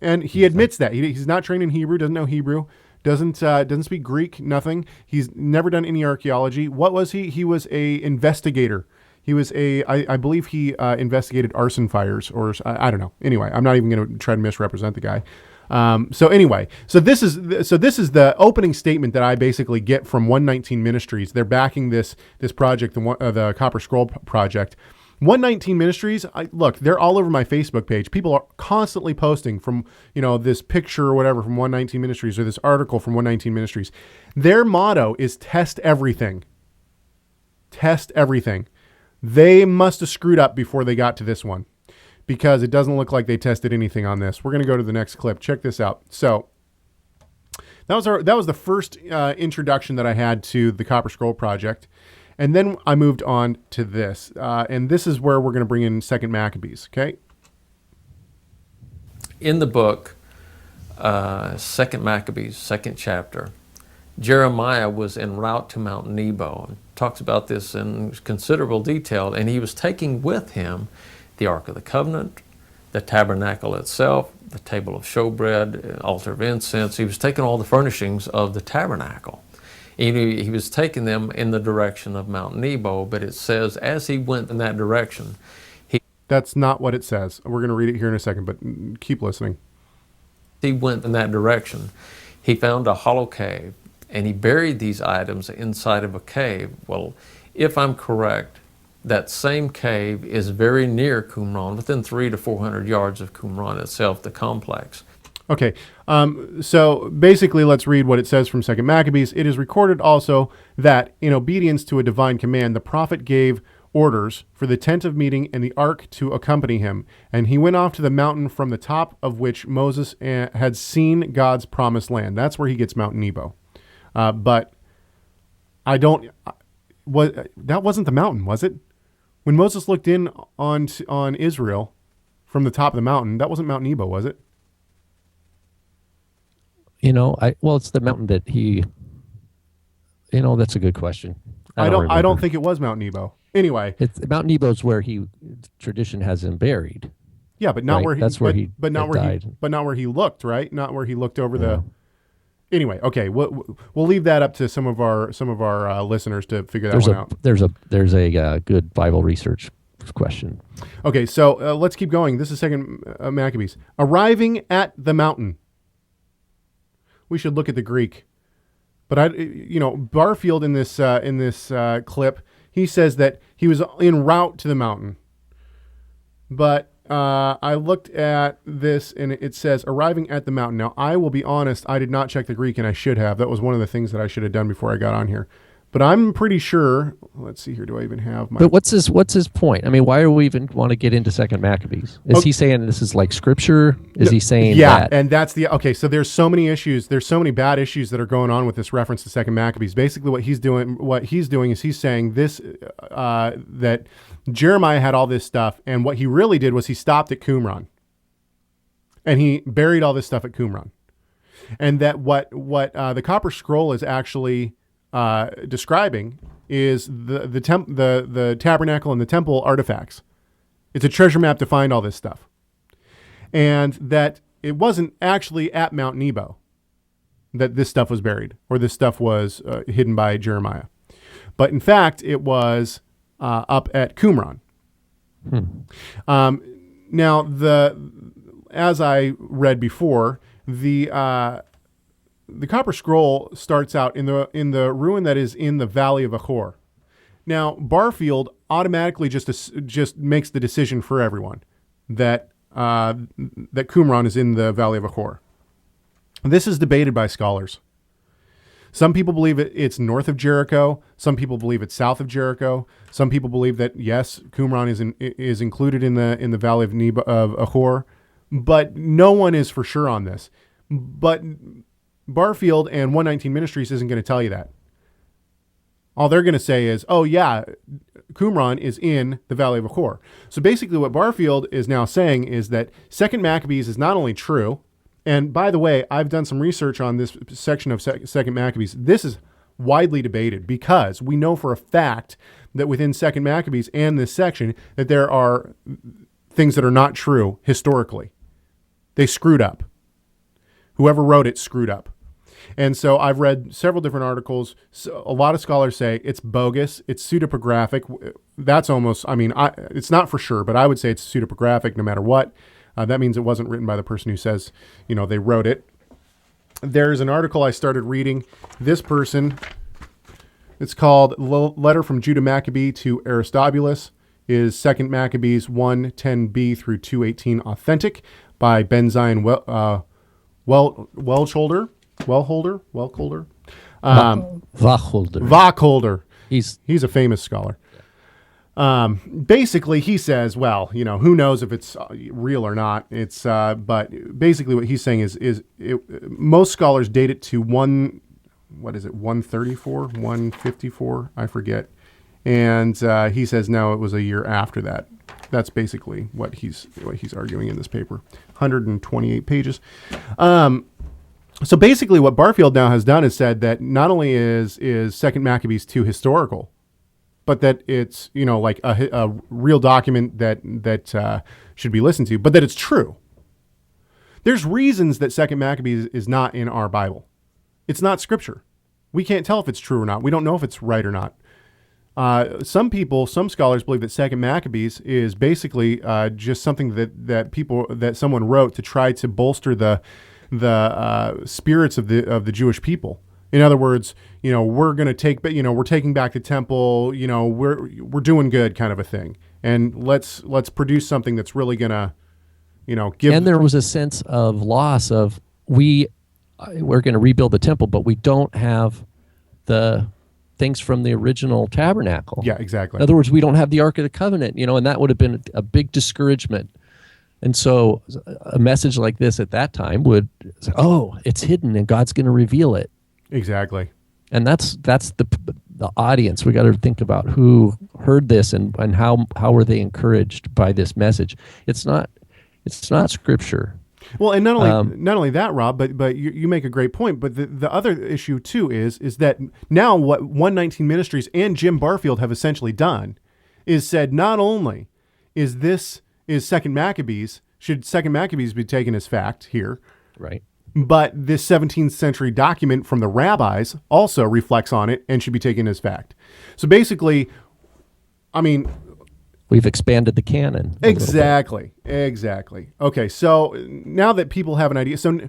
and he admits that he's not trained in Hebrew, doesn't know Hebrew. Doesn't speak Greek, nothing. He's never done any archaeology. What was he? He was a investigator. He was I believe he investigated arson fires, or I don't know. Anyway, I'm not even going to try to misrepresent the guy. So this is the opening statement that I basically get from 119 Ministries. They're backing this project, the Copper Scroll Project. 119 Ministries, look, they're all over my Facebook page. People are constantly posting from, this picture or whatever from 119 Ministries or this article from 119 Ministries. Their motto is test everything. Test everything. They must have screwed up before they got to this one, because it doesn't look like they tested anything on this. We're going to go to the next clip. Check this out. So that was the first introduction that I had to the Copper Scroll Project. And then I moved on to this. And this is where we're going to bring in 2nd Maccabees, okay? In the book, 2nd Maccabees, 2nd chapter, Jeremiah was en route to Mount Nebo. It talks about this in considerable detail. And he was taking with him the Ark of the Covenant, the tabernacle itself, the table of showbread, altar of incense. He was taking all the furnishings of the tabernacle. He was taking them in the direction of Mount Nebo, but it says as he went in that direction, That's not what it says. We're going to read it here in a second, but keep listening. He went in that direction. He found a hollow cave, and he buried these items inside of a cave. Well, if I'm correct, that same cave is very near Qumran, within 300 to 400 yards of Qumran itself, the complex. Okay, so basically, let's read what it says from 2 Maccabees. It is recorded also that, in obedience to a divine command, the prophet gave orders for the tent of meeting and the ark to accompany him, and he went off to the mountain from the top of which Moses had seen God's promised land. That's where he gets Mount Nebo. But I don't. That wasn't the mountain, was it? When Moses looked in on Israel from the top of the mountain, that wasn't Mount Nebo, was it? It's the mountain that he. That's a good question. I don't remember. think it was Mount Nebo. Anyway, Mount Nebo's where tradition has him buried. Yeah, but not right? where he. That's where he. But not where died. he. But not where he looked. Right. Not where he looked over the. Anyway, okay. We'll leave that up to some of our listeners to figure that one out. There's a good Bible research question. Okay, so let's keep going. This is 2 Maccabees. Arriving at the mountain. We should look at the Greek. But Barfield in this clip, he says that he was en route to the mountain. But I looked at this and it says arriving at the mountain. Now, I will be honest, I did not check the Greek and I should have. That was one of the things that I should have done before I got on here. But I'm pretty sure, let's see here, do I even have my... But what's his point? I mean, why do we even want to get into 2 Maccabees? Is he saying this is like scripture? Is he saying that? And that's okay, so there's so many issues, there's so many bad issues that are going on with this reference to 2 Maccabees. Basically what he's doing is he's saying this, that Jeremiah had all this stuff, and what he really did was he stopped at Qumran. And he buried all this stuff at Qumran. And that what the Copper Scroll is actually... describing is the tabernacle and the temple artifacts. It's a treasure map to find all this stuff. And that it wasn't actually at Mount Nebo that this stuff was buried or this stuff was hidden by Jeremiah. But in fact, it was up at Qumran. Now, as I read before, the Copper Scroll starts out in the ruin that is in the Valley of Achor. Now, Barfield automatically just makes the decision for everyone that Qumran is in the Valley of Achor. This is debated by scholars. Some people believe it's north of Jericho. Some people believe it's south of Jericho. Some people believe that yes, Qumran is included in the Valley of Achor, but no one is for sure on this. But Barfield and 119 Ministries isn't going to tell you that. All they're going to say is, oh yeah, Qumran is in the Valley of Achor. So basically what Barfield is now saying is that 2 Maccabees is not only true, and by the way, I've done some research on this section of 2 Maccabees. This is widely debated because we know for a fact that within 2 Maccabees and this section that there are things that are not true historically. They screwed up. Whoever wrote it screwed up. And so I've read several different articles. So a lot of scholars say it's bogus, it's pseudepigraphic. That's almost, it's not for sure, but I would say it's pseudepigraphic no matter what. That means it wasn't written by the person who says, they wrote it. There's an article I started reading. This person, it's called Letter from Judah Maccabee to Aristobulus, is 2 Maccabees 1:10b through 2:18 authentic by Ben Zion Wacholder. Wacholder. He's a famous scholar. Basically, he says, well, who knows if it's real or not. It's but basically what he's saying is most scholars date it to 134, 154, I forget. And he says no, it was a year after that. That's basically what he's arguing in this paper. 128 pages. So basically what Barfield now has done is said that not only is 2 Maccabees 2 historical, but that it's, like a real document that should be listened to, but that it's true. There's reasons that 2 Maccabees is not in our Bible. It's not scripture. We can't tell if it's true or not. We don't know if it's right or not. Some scholars believe that 2 Maccabees is basically just something that someone wrote to try to bolster the spirits of the Jewish people. In other words, we're going to we're taking back the temple, we're doing good kind of a thing. And let's produce something that's really going to, give. And there was a sense of loss of we're going to rebuild the temple, but we don't have the things from the original tabernacle. Yeah, exactly. In other words, we don't have the Ark of the Covenant, and that would have been a big discouragement. And so a message like this at that time would say, oh, it's hidden and God's going to reveal it. Exactly. And that's the audience. We got to think about who heard this and how were they encouraged by this message. It's not scripture. Well, and not only that, Rob, but you make a great point. But the other issue too is that now what 119 Ministries and Jim Barfield have essentially done is said not only is Second Maccabees, should Second Maccabees be taken as fact here, right? But this 17th century document from the rabbis also reflects on it and should be taken as fact. So basically, I mean, we've expanded the canon. Exactly. Okay, so now that people have an idea, so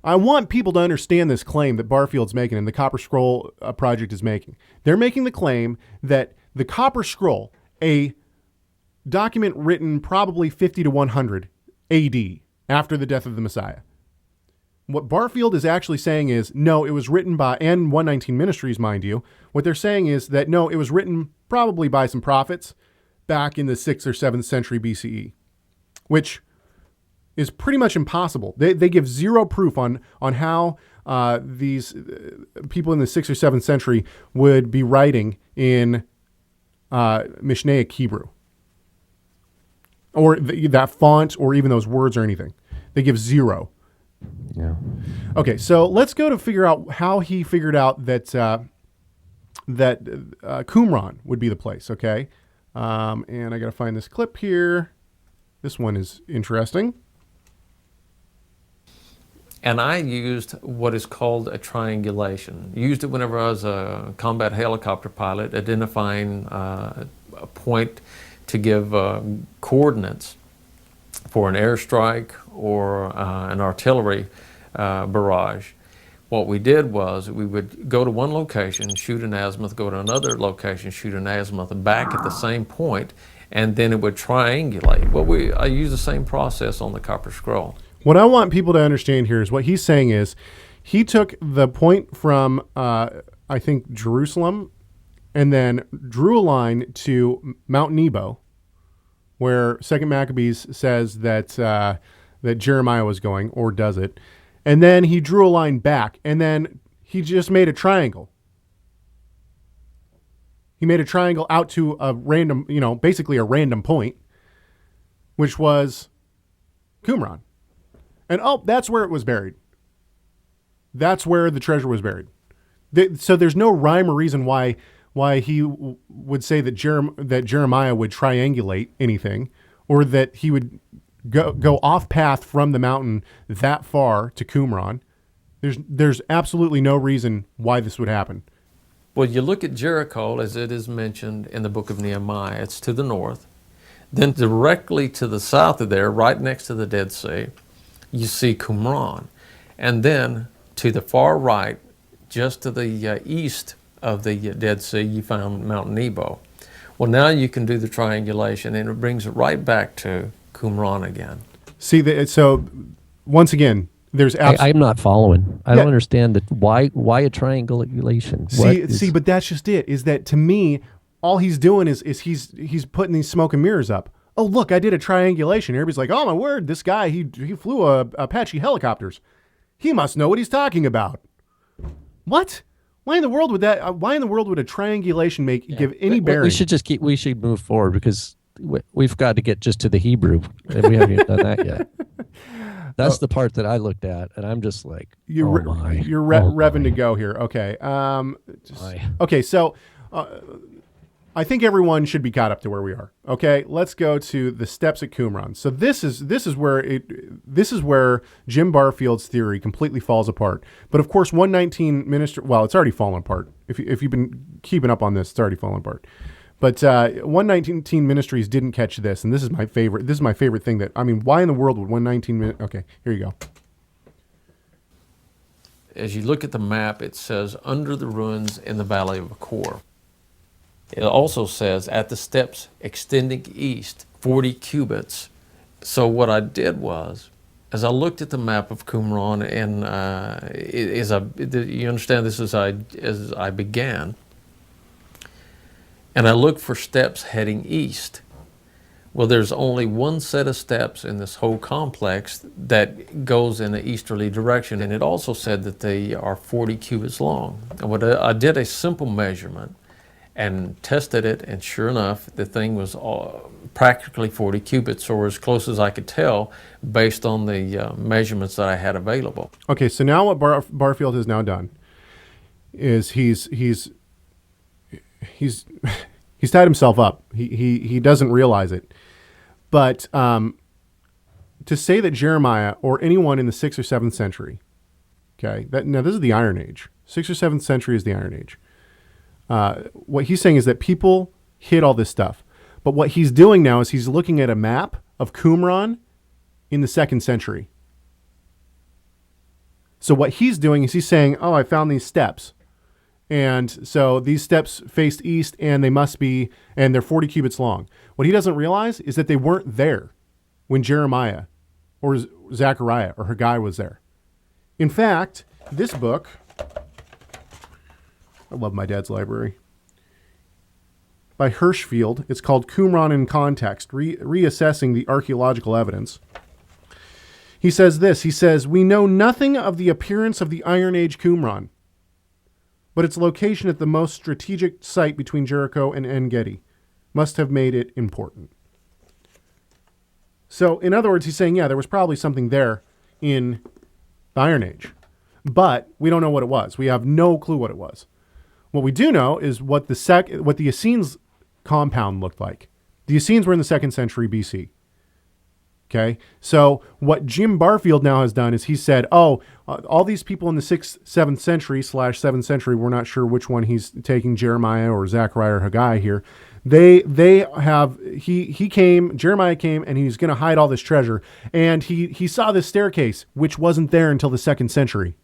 I want people to understand this claim that Barfield's making and the Copper Scroll Project is making. They're making the claim that the Copper Scroll, a document written probably 50 to 100 AD, after the death of the Messiah. What Barfield is actually saying is, no, it was written by, and 119 Ministries, mind you, what they're saying is that, no, it was written probably by some prophets back in the 6th or 7th century BCE, which is pretty much impossible. They give zero proof on how these people in the 6th or 7th century would be writing in Mishnaic Hebrew, or that font, or even those words or anything. They give zero. Yeah. Okay, so let's go to figure out how he figured out that Qumran would be the place. Okay, and I got to find this clip here. This one is interesting. And I used what is called a triangulation. Used it whenever I was a combat helicopter pilot, identifying a point to give coordinates for an airstrike or an artillery barrage. What we did was we would go to one location, shoot an azimuth, go to another location, shoot an azimuth, back at the same point, and then it would triangulate. Well, I use the same process on the Copper Scroll. What I want people to understand here is what he's saying is he took the point from, I think, Jerusalem, and then drew a line to Mount Nebo, where Second Maccabees says that that Jeremiah was going, or does it. And then he drew a line back, and then he just made a triangle. He made a triangle out to a random, basically a random point, which was Qumran. And that's where it was buried. That's where the treasure was buried. So there's no rhyme or reason why he would say that Jeremiah would triangulate anything, or that he would go off path from the mountain that far to Qumran. There's absolutely no reason why this would happen. Well, you look at Jericho as it is mentioned in the book of Nehemiah. It's to the north. Then directly to the south of there, right next to the Dead Sea, you see Qumran. And then to the far right, just to the east of the Dead Sea, you found Mount Nebo. Well, now you can do the triangulation, and it brings it right back to Qumran again. See, so once again, there's I'm not following. I don't understand that. Why a triangulation? See, but that's just it. Is that, to me, all he's doing is he's putting these smoke and mirrors up. Oh, look, I did a triangulation. Everybody's like, oh my word, this guy he flew Apache helicopters. He must know what he's talking about. What? Why in the world would that? Why in the world would a triangulation give any bearing? We should move forward, because we've got to get just to the Hebrew, and we haven't even done that yet. That's the part that I looked at, and I'm just like, you're revving to go here. Okay. Okay. So, I think everyone should be caught up to where we are. Okay. Let's go to the steps at Qumran. So this is where Jim Barfield's theory completely falls apart. But of course, 119 Ministry. Well, it's already fallen apart. If you've been keeping up on this, it's already fallen apart. But 119 Ministries didn't catch this, and this is my favorite. This is my favorite thing. Why in the world would 119? Okay, here you go. as you look at the map, it says under the ruins in the Valley of Achor. It also says at the steps extending east 40 cubits. So what I did was, as I looked at the map of Qumran, and you understand this as I began, and I looked for steps heading east. Well, there's only one set of steps in this whole complex that goes in the easterly direction, and it also said that they are 40 cubits long. And what I did a simple measurement and tested it, and sure enough, the thing was practically 40 cubits, or as close as I could tell, based on the measurements that I had available. Okay, so now what Barfield has now done is he's tied himself up. He doesn't realize it. But to say that Jeremiah or anyone in the 6th or 7th century, okay, now this is the Iron Age. 6th or 7th century is the Iron Age. What he's saying is that people hid all this stuff. But what he's doing now is he's looking at a map of Qumran in the 2nd century. So what he's doing is he's saying, oh, I found these steps. And so these steps faced east, and they're 40 cubits long. What he doesn't realize is that they weren't there when Jeremiah or Zechariah or Haggai was there. In fact, this book, I love my dad's library, by Hirschfield, it's called Qumran in Context, Reassessing the Archaeological Evidence. He says this, he says, we know nothing of the appearance of the Iron Age Qumran, but its location at the most strategic site between Jericho and En-Gedi must have made it important. So, in other words, he's saying, yeah, there was probably something there in the Iron Age, but we don't know what it was. We have no clue what it was. What we do know is what the Essenes compound looked like. The Essenes were in the 2nd century BC. Okay, so what Jim Barfield now has done is he said, all these people in the 6th, 7th century / 7th century, we're not sure which one he's taking, Jeremiah or Zechariah or Haggai here. Jeremiah came and he's going to hide all this treasure. And he saw this staircase, which wasn't there until the 2nd century.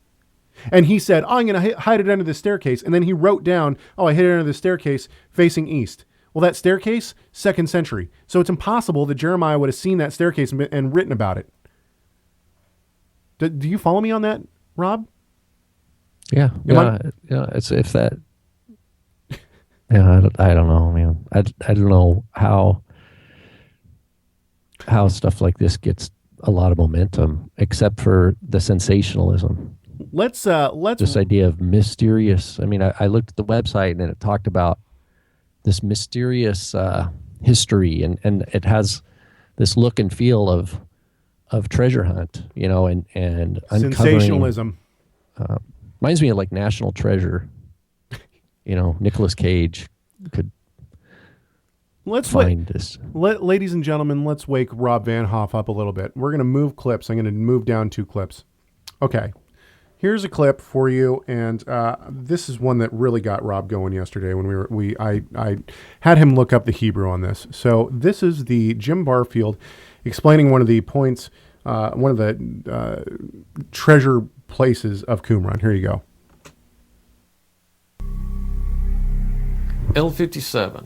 And he said, I'm going to hide it under the staircase. And then he wrote down, I hid it under the staircase facing east. Well, that staircase, 2nd century. So it's impossible that Jeremiah would have seen that staircase and written about it. Do you follow me on that, Rob? Yeah. It's if that. Yeah, I don't know, man. I don't know how stuff like this gets a lot of momentum, except for the sensationalism. Let's this idea of mysterious. I mean, I looked at the website and it talked about this mysterious history, and it has this look and feel of treasure hunt, and uncovering. Sensationalism. Reminds me of like National Treasure. Nicolas Cage could find this. Ladies and gentlemen, let's wake Rob Van Hoff up a little bit. We're going to move clips. I'm going to move down 2 clips. Okay. Here's a clip for you, and this is one that really got Rob going yesterday when I had him look up the Hebrew on this. So this is the Jim Barfield explaining one of the points, one of the treasure places of Qumran. Here you go. L57,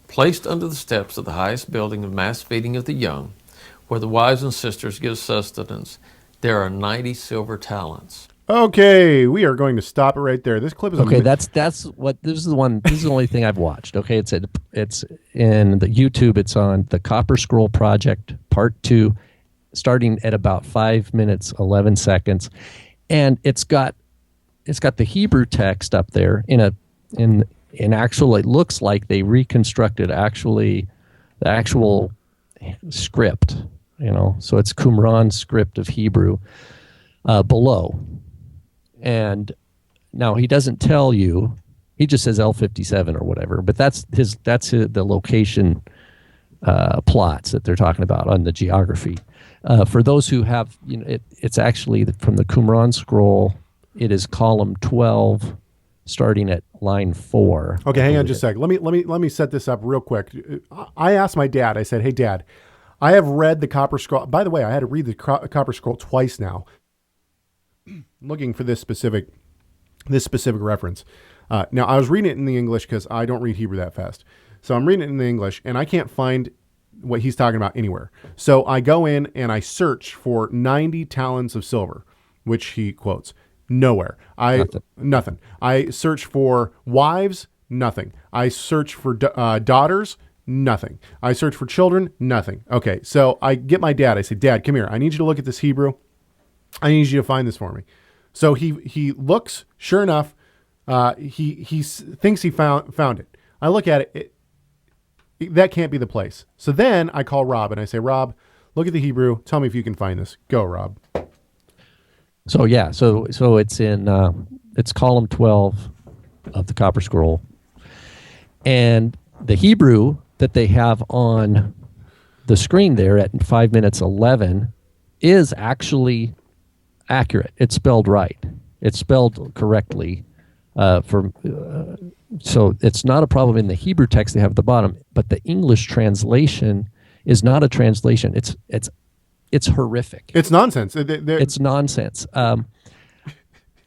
placed under the steps of the highest building of mass feeding of the young, where the wives and sisters give sustenance, there are 90 silver talents. Okay, we are going to stop it right there. This clip is okay. This is the only thing I've watched. Okay, it's in the YouTube. It's on the Copper Scroll Project Part 2, starting at about 5 minutes 11 seconds, and it's got the Hebrew text up there in actual. It looks like they reconstructed the actual script. So it's Qumran script of Hebrew below. And now he doesn't tell you, he just says L57 or whatever, but that's the location plots that they're talking about on the geography. For those who have, it's actually from the Qumran scroll, it is column 12, starting at line 4. Okay, hang on just a second. Let me set this up real quick. I asked my dad, I said, hey Dad, I have read the Copper Scroll. By the way, I had to read the Copper Scroll twice now. looking for this specific reference. Now, I was reading it in the English because I don't read Hebrew that fast. So I'm reading it in the English, and I can't find what he's talking about anywhere. So I go in and I search for 90 talents of silver, which he quotes. Nowhere. Nothing. I search for wives. Nothing. I search for daughters. Nothing. I search for children. Nothing. Okay, so I get my dad. I say, Dad, come here. I need you to look at this Hebrew. I need you to find this for me. So he looks. Sure enough, he thinks he found it. I look at it. That can't be the place. So then I call Rob and I say, Rob, look at the Hebrew. Tell me if you can find this. Go, Rob. So yeah, so it's in it's column 12 of the Copper Scroll, and the Hebrew that they have on the screen there at 5 minutes 11 is actually accurate. It's spelled right. It's spelled correctly. So it's not a problem in the Hebrew text they have at the bottom, but the English translation is not a translation. It's horrific. It's nonsense. It's nonsense.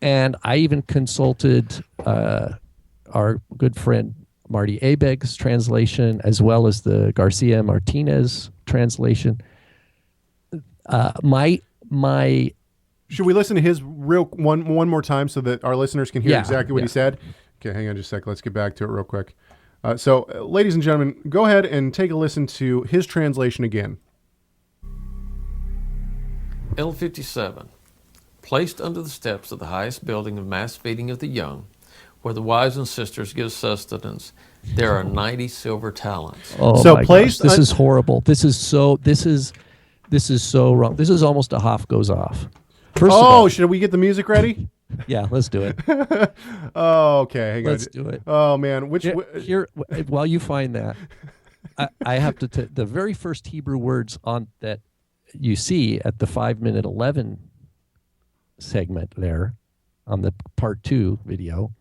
And I even consulted our good friend Marty Abeg's translation, as well as the Garcia Martinez translation. My Should we listen to his one more time so that our listeners can hear exactly what he said? Okay, hang on just a sec. Let's get back to it real quick. So, ladies and gentlemen, go ahead and take a listen to his translation again. L57. Placed under the steps of the highest building of mass feeding of the young, where the wives and sisters give sustenance, there are 90 silver talents. Oh, so my placed gosh. This is horrible. This is so wrong. This is almost a Hoff goes off. First of all, should we get the music ready? Yeah, let's do it. Oh, okay. Hang on. Let's do it. Oh, man. Here, while you find that, I have to the very first Hebrew words on that you see at the 5 minute 11 segment there on the part 2 video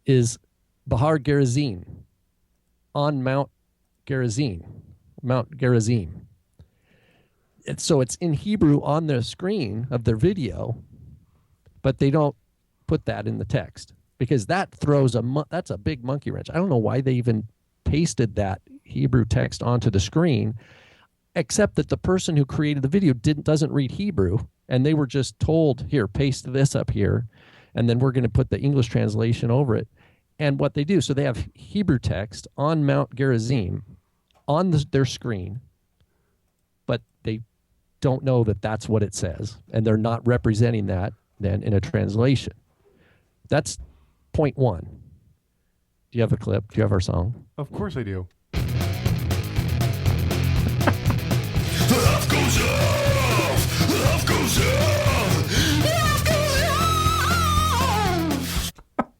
is Bahar Gerizim, on Mount Gerizim. So it's in Hebrew on the screen of their video, but they don't put that in the text because that throws that's a big monkey wrench. I don't know why they even pasted that Hebrew text onto the screen, except that the person who created the video doesn't read Hebrew, and they were just told, here, paste this up here, and then we're going to put the English translation over it. And what they do, so they have Hebrew text on Mount Gerizim on their screen, but they don't know that that's what it says, and they're not representing that then in a translation. That's point 1. Do you have a clip? Do you have our song? Of course I do.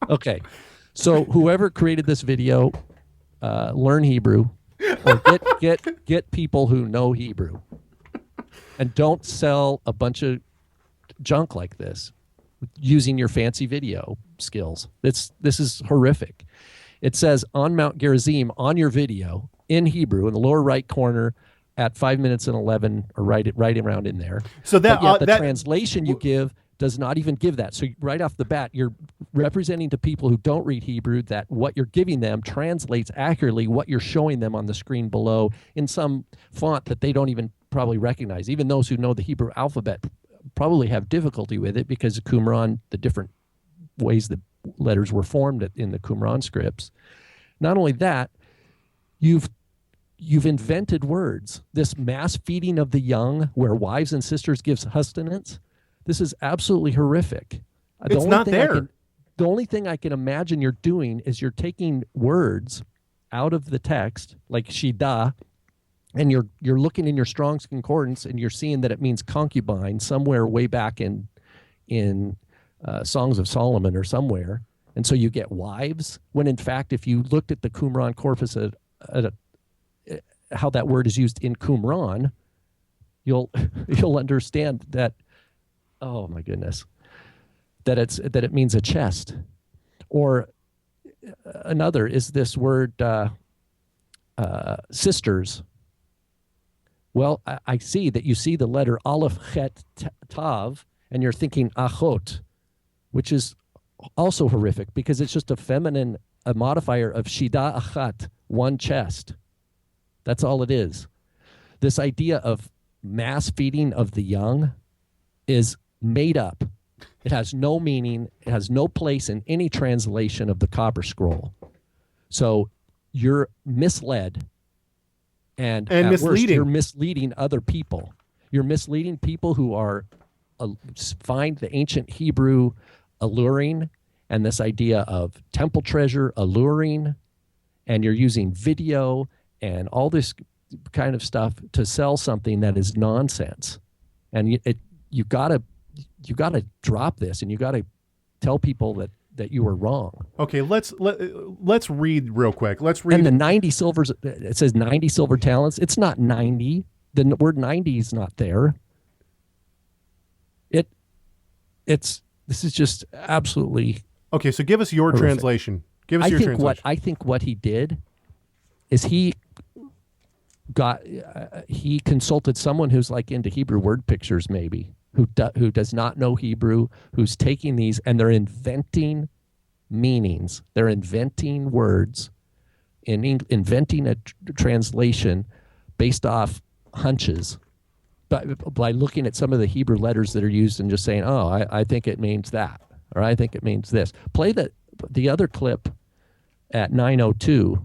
Okay, so whoever created this video, learn Hebrew, or get people who know Hebrew, and don't sell a bunch of junk like this using your fancy video skills. This is horrific. It says on Mount Gerizim on your video in Hebrew in the lower right corner at 5 minutes and 11, or right around in there. So that but yet the translation you give does not even give that. So right off the bat, you're representing to people who don't read Hebrew that what you're giving them translates accurately what you're showing them on the screen below in some font that they don't even probably recognize. Even those who know the Hebrew alphabet probably have difficulty with it because of Qumran, the different ways the letters were formed in the Qumran scripts. Not only that, you've invented words. This mass feeding of the young where wives and sisters give sustenance, this is absolutely horrific. It's not there. The only thing I can imagine you're doing is you're taking words out of the text, like shida, and you're looking in your Strong's Concordance and you're seeing that it means concubine somewhere way back in Songs of Solomon or somewhere. And so you get wives, when in fact, if you looked at the Qumran corpus how that word is used in Qumran, you'll understand that, oh my goodness, that it means a chest. Or another is this word sisters. Well, I see that you see the letter Aleph Chet Tav and you're thinking achot, which is also horrific because it's just a modifier of shida achat, one chest. That's all it is. This idea of mass feeding of the young is made up. It has no meaning. It has no place in any translation of the Copper Scroll. So you're misled, and at misleading. worst, you're misleading other people. You're misleading people who are find the ancient Hebrew alluring, and this idea of temple treasure alluring, and you're using video and all this kind of stuff to sell something that is nonsense. And you gotta drop this, and you gotta tell people that you were wrong. Okay, let's read real quick. Let's read. And the 90 silvers, it says 90 silver talents. It's not 90. The word 90 is not there. This is just absolutely. Okay, so give us your horrific. Translation. Give us your translation. I think what he did is he consulted someone who's like into Hebrew word pictures, maybe, who does not know Hebrew, who's taking these and they're inventing meanings. They're inventing words, inventing a translation based off hunches, by looking at some of the Hebrew letters that are used and just saying, oh, I think it means that, or I think it means this. Play the other clip at 9:02.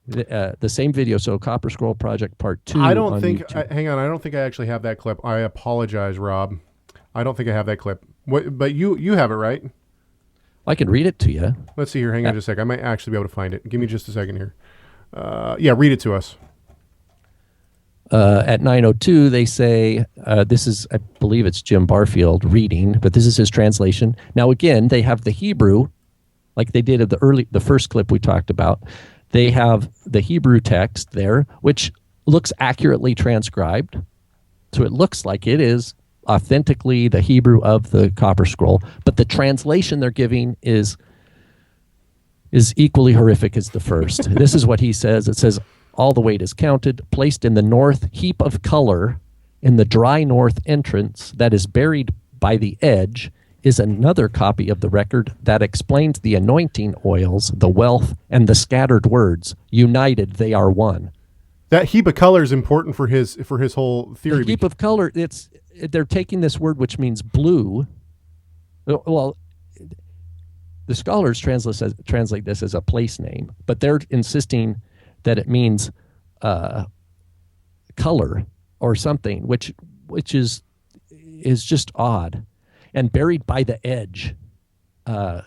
The same video, so Copper Scroll Project Part 2. I don't think. hang on, I don't think I actually have that clip. I apologize, Rob. I don't think I have that clip. But you have it, right? I can read it to you. Let's see here. Hang on just a second. I might actually be able to find it. Give me just a second here. Yeah, read it to us. At 9:02, they say, this is, I believe it's Jim Barfield reading, but this is his translation. Now, again, they have the Hebrew, like they did of the first clip we talked about. They have the Hebrew text there, which looks accurately transcribed. So it looks like it is authentically the Hebrew of the Copper Scroll, but the translation they're giving is equally horrific as the first. This is what he says. It says, all the weight is counted, placed in the north heap of color, in the dry north entrance that is buried by the edge, is another copy of the record that explains the anointing oils, the wealth, and the scattered words. United, they are one. That heap of color is important for his whole theory. The heap of color, they're taking this word which means blue. Well, the scholars translate this as a place name, but they're insisting that it means color or something, which is just odd. And buried by the edge, Kvarin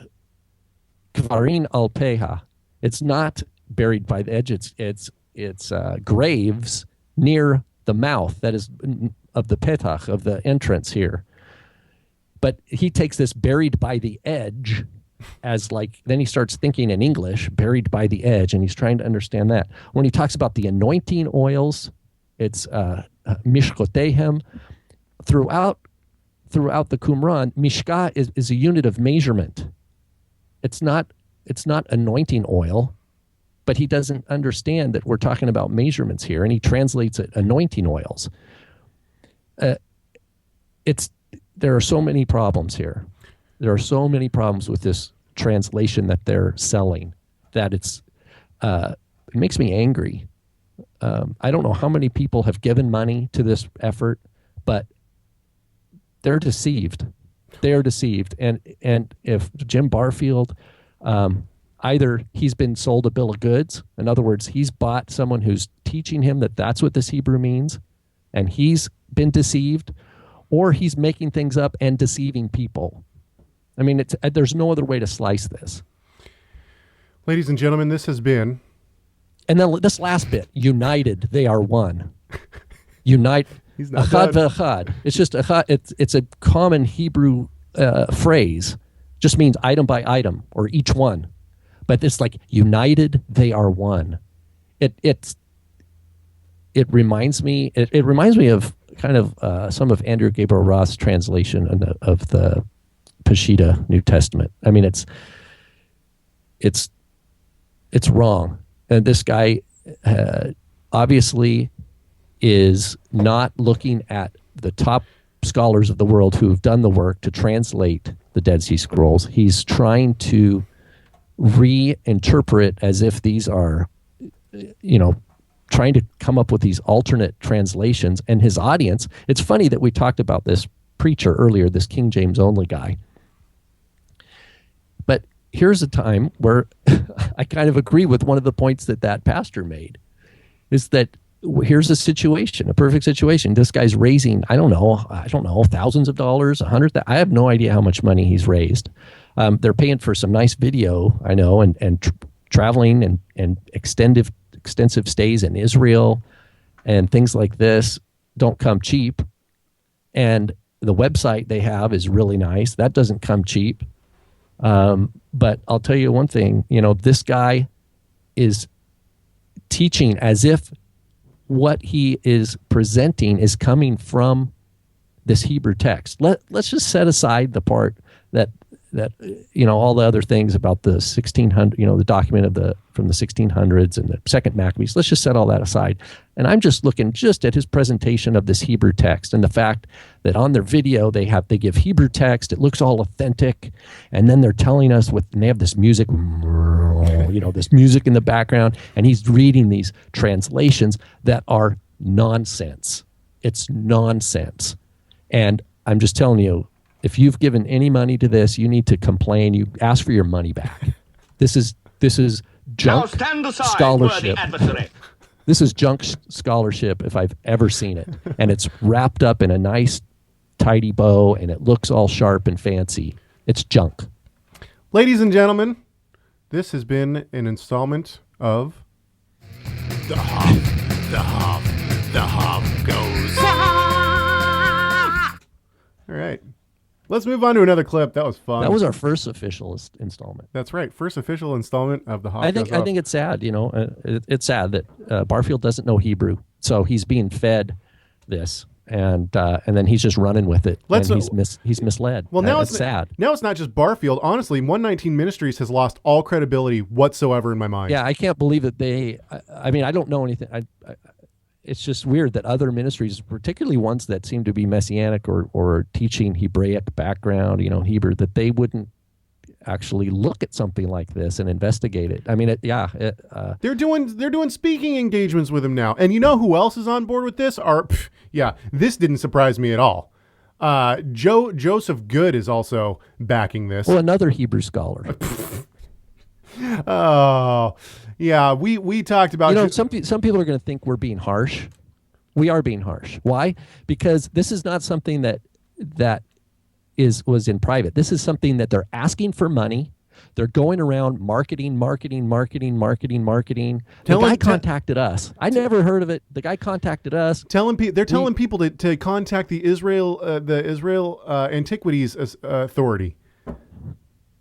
al Peha. It's not buried by the edge. It's graves near the mouth, that is of the petach, of the entrance here. But he takes this buried by the edge as like, then he starts thinking in English, buried by the edge, and he's trying to understand that. When he talks about the anointing oils, it's mishkotehem. Throughout the Qumran, mishkah is a unit of measurement. It's not anointing oil, but he doesn't understand that we're talking about measurements here, and he translates it anointing oils. There are so many problems here. There are so many problems with this translation that they're selling that it makes me angry. I don't know how many people have given money to this effort, but they're deceived. They are deceived. And if Jim Barfield, either he's been sold a bill of goods, in other words, he's bought someone who's teaching him that that's what this Hebrew means, and he's been deceived, or he's making things up and deceiving people. I mean, there's no other way to slice this. Ladies and gentlemen, this has been... And then this last bit, united, they are one. Unite. He's not Achad done. ve'achad. It's just it's a common Hebrew phrase. Just means item by item or each one. But it's like united, they are one. It reminds me of kind of some of Andrew Gabriel Roth's translation of the Peshitta New Testament. I mean, it's wrong. And this guy obviously is not looking at the top scholars of the world who have done the work to translate the Dead Sea Scrolls. He's trying to reinterpret as if these are, trying to come up with these alternate translations. And his audience, it's funny that we talked about this preacher earlier, this King James only guy. But here's a time where I kind of agree with one of the points that pastor made, is that here's a situation, a perfect situation. This guy's raising, I don't know, thousands of dollars, I have no idea how much money he's raised. They're paying for some nice video, I know, and traveling and extensive stays in Israel and things like this don't come cheap. And the website they have is really nice. That doesn't come cheap. But I'll tell you one thing, this guy is teaching as if what he is presenting is coming from this Hebrew text. Let's just set aside the part that all the other things about the 1600, the document from the 1600s and the second Maccabees. Let's just set all that aside. And I'm just looking at his presentation of this Hebrew text and the fact that on their video they give Hebrew text. It looks all authentic, and then they're telling us and they have this music, this music in the background, and he's reading these translations that are nonsense. It's nonsense, and I'm just telling you, if you've given any money to this, you need to complain. You ask for your money back. This is junk scholarship. This is junk scholarship if I've ever seen it. And it's wrapped up in a nice, tidy bow, and it looks all sharp and fancy. It's junk. Ladies and gentlemen, this has been an installment of The Hop Goes. All right. Let's move on to another clip. That was fun. That was our first official installment. That's right. First official installment of The Hop I Goes Up. think it's sad, it's sad that Barfield doesn't know Hebrew. So he's being fed this, and then he's just running with it. He's misled. Well, now it's sad. Now it's not just Barfield. Honestly, 119 Ministries has lost all credibility whatsoever in my mind. Yeah, I can't believe that I don't know anything. It's just weird that other ministries, particularly ones that seem to be messianic or teaching Hebraic background, Hebrew, that they wouldn't actually look at something like this and investigate it. I mean, they're doing speaking engagements with him now, and you know who else is on board with this? This didn't surprise me at all. Joseph Good is also backing this. Well, another Hebrew scholar. Oh, yeah. We talked about. Some people are going to think we're being harsh. We are being harsh. Why? Because this is not something that was in private. This is something that they're asking for money. They're going around marketing. The guy contacted us. I never heard of it. The guy contacted us. They're telling people to contact the Israel Antiquities Authority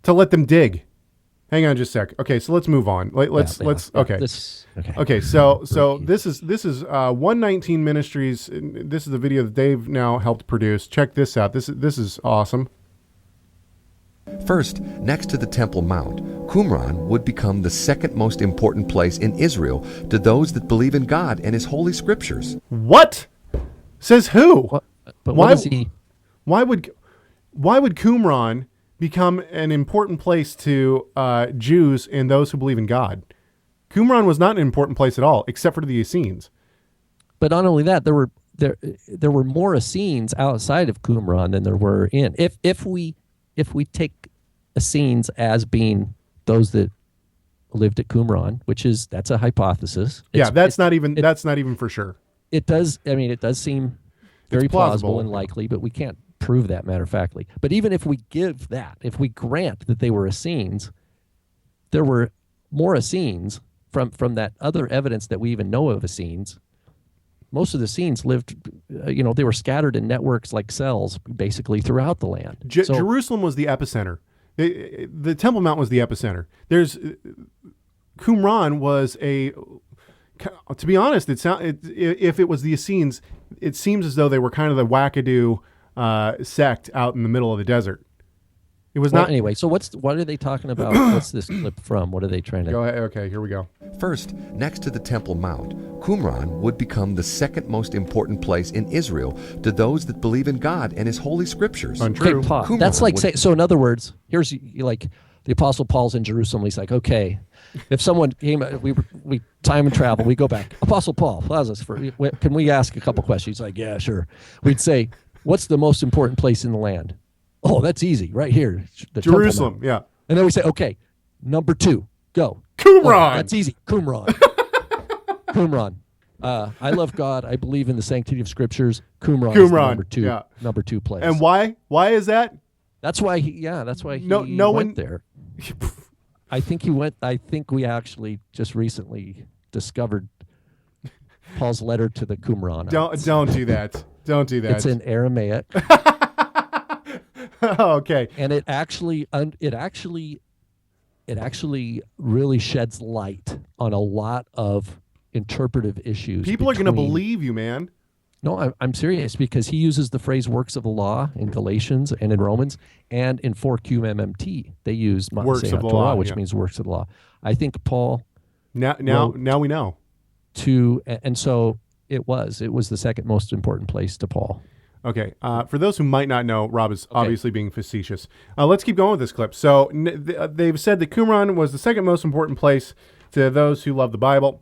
to let them dig. Hang on just a sec. Okay, so let's move on. Let's okay. Okay, so this is 119 Ministries. This is the video that they've now helped produce. Check this out. This is awesome. First, next to the Temple Mount, Qumran would become the second most important place in Israel to those that believe in God and His holy scriptures. What? Says who? But why is he? Why would Qumran become an important place to Jews and those who believe in God? Qumran was not an important place at all, except for the Essenes. But not only that, there were more Essenes outside of Qumran than there were in. If we take Essenes as being those that lived at Qumran, that's a hypothesis. That's not even for sure. It does seem very plausible and likely, but we can't prove that matter of factly. But even if we grant that they were Essenes, there were more Essenes from that other evidence that we even know of Essenes. Most of the Essenes lived, they were scattered in networks like cells, basically throughout the land. Jerusalem was the epicenter. The Temple Mount was the epicenter. Qumran was to be honest, if it was the Essenes, it seems as though they were kind of the wackadoo sect out in the middle of the desert. It was Well, not. anyway, so what are they talking about? What's this clip from? What are they trying to? Go ahead. Okay, here we go. First, next to the Temple Mount, Qumran would become the second most important place in Israel to those that believe in God and His holy scriptures. Untrue. Okay, Paul. Qumran That's like would- say, so. In other words, here's like the Apostle Paul's in Jerusalem. He's like, okay, if someone came, we time and travel, we go back. Apostle Paul, can we ask a couple questions? He's like, yeah, sure. We'd say, what's the most important place in the land? Oh, that's easy, right here, the Temple Jerusalem. Mount. Yeah. And then we say, okay, number 2, go. Qumran. Oh, that's easy. Qumran. Qumran. I love God. I believe in the sanctity of scriptures. Qumran is the Qumran, number two place. And why? Why is that? That's why he No went one- there. I think he went. I think we actually just recently discovered Paul's letter to the Qumran. Don't do that. Don't do that. It's in Aramaic, Okay. and it actually really sheds light on a lot of interpretive issues. People are going to between- believe you, man. No, I'm serious, because he uses the phrase "works of the law" in Galatians and in Romans, and in 4QMMT they use Works Maaseh of the HaTorah, law, which yeah. means works of the law. I think Paul Now we know. and so it was the second most important place to Paul. Okay. For those who might not know, Rob is obviously being facetious. Let's keep going with this clip. So they've said that Qumran was the second most important place to those who love the Bible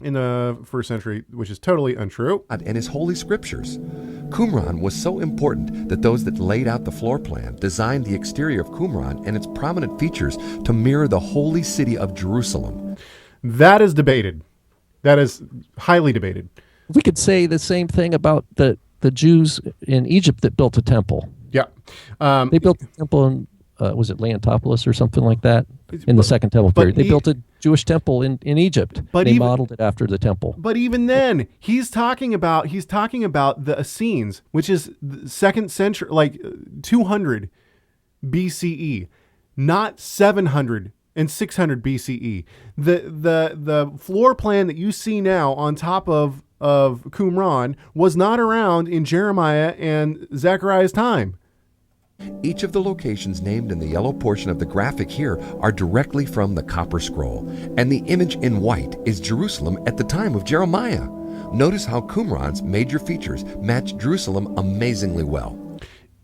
in the first century, which is totally untrue. God and His holy scriptures. Qumran was so important that those that laid out the floor plan designed the exterior of Qumran and its prominent features to mirror the holy city of Jerusalem. That is debated. That is highly debated. We could say the same thing about the Jews in Egypt that built a temple. Yeah. They built a temple in was it Leontopolis or something like that in the Second Temple period. They built a Jewish temple in Egypt. But They even- modeled it after the temple. But even then, he's talking about the Essenes, which is the second century, like 200 BCE, not 700 and 600 BCE. The floor plan that you see now on top of Qumran was not around in Jeremiah and Zechariah's time. Each of the locations named in the yellow portion of the graphic here are directly from the Copper Scroll, and the image in white is Jerusalem at the time of Jeremiah. Notice how Qumran's major features match Jerusalem amazingly well.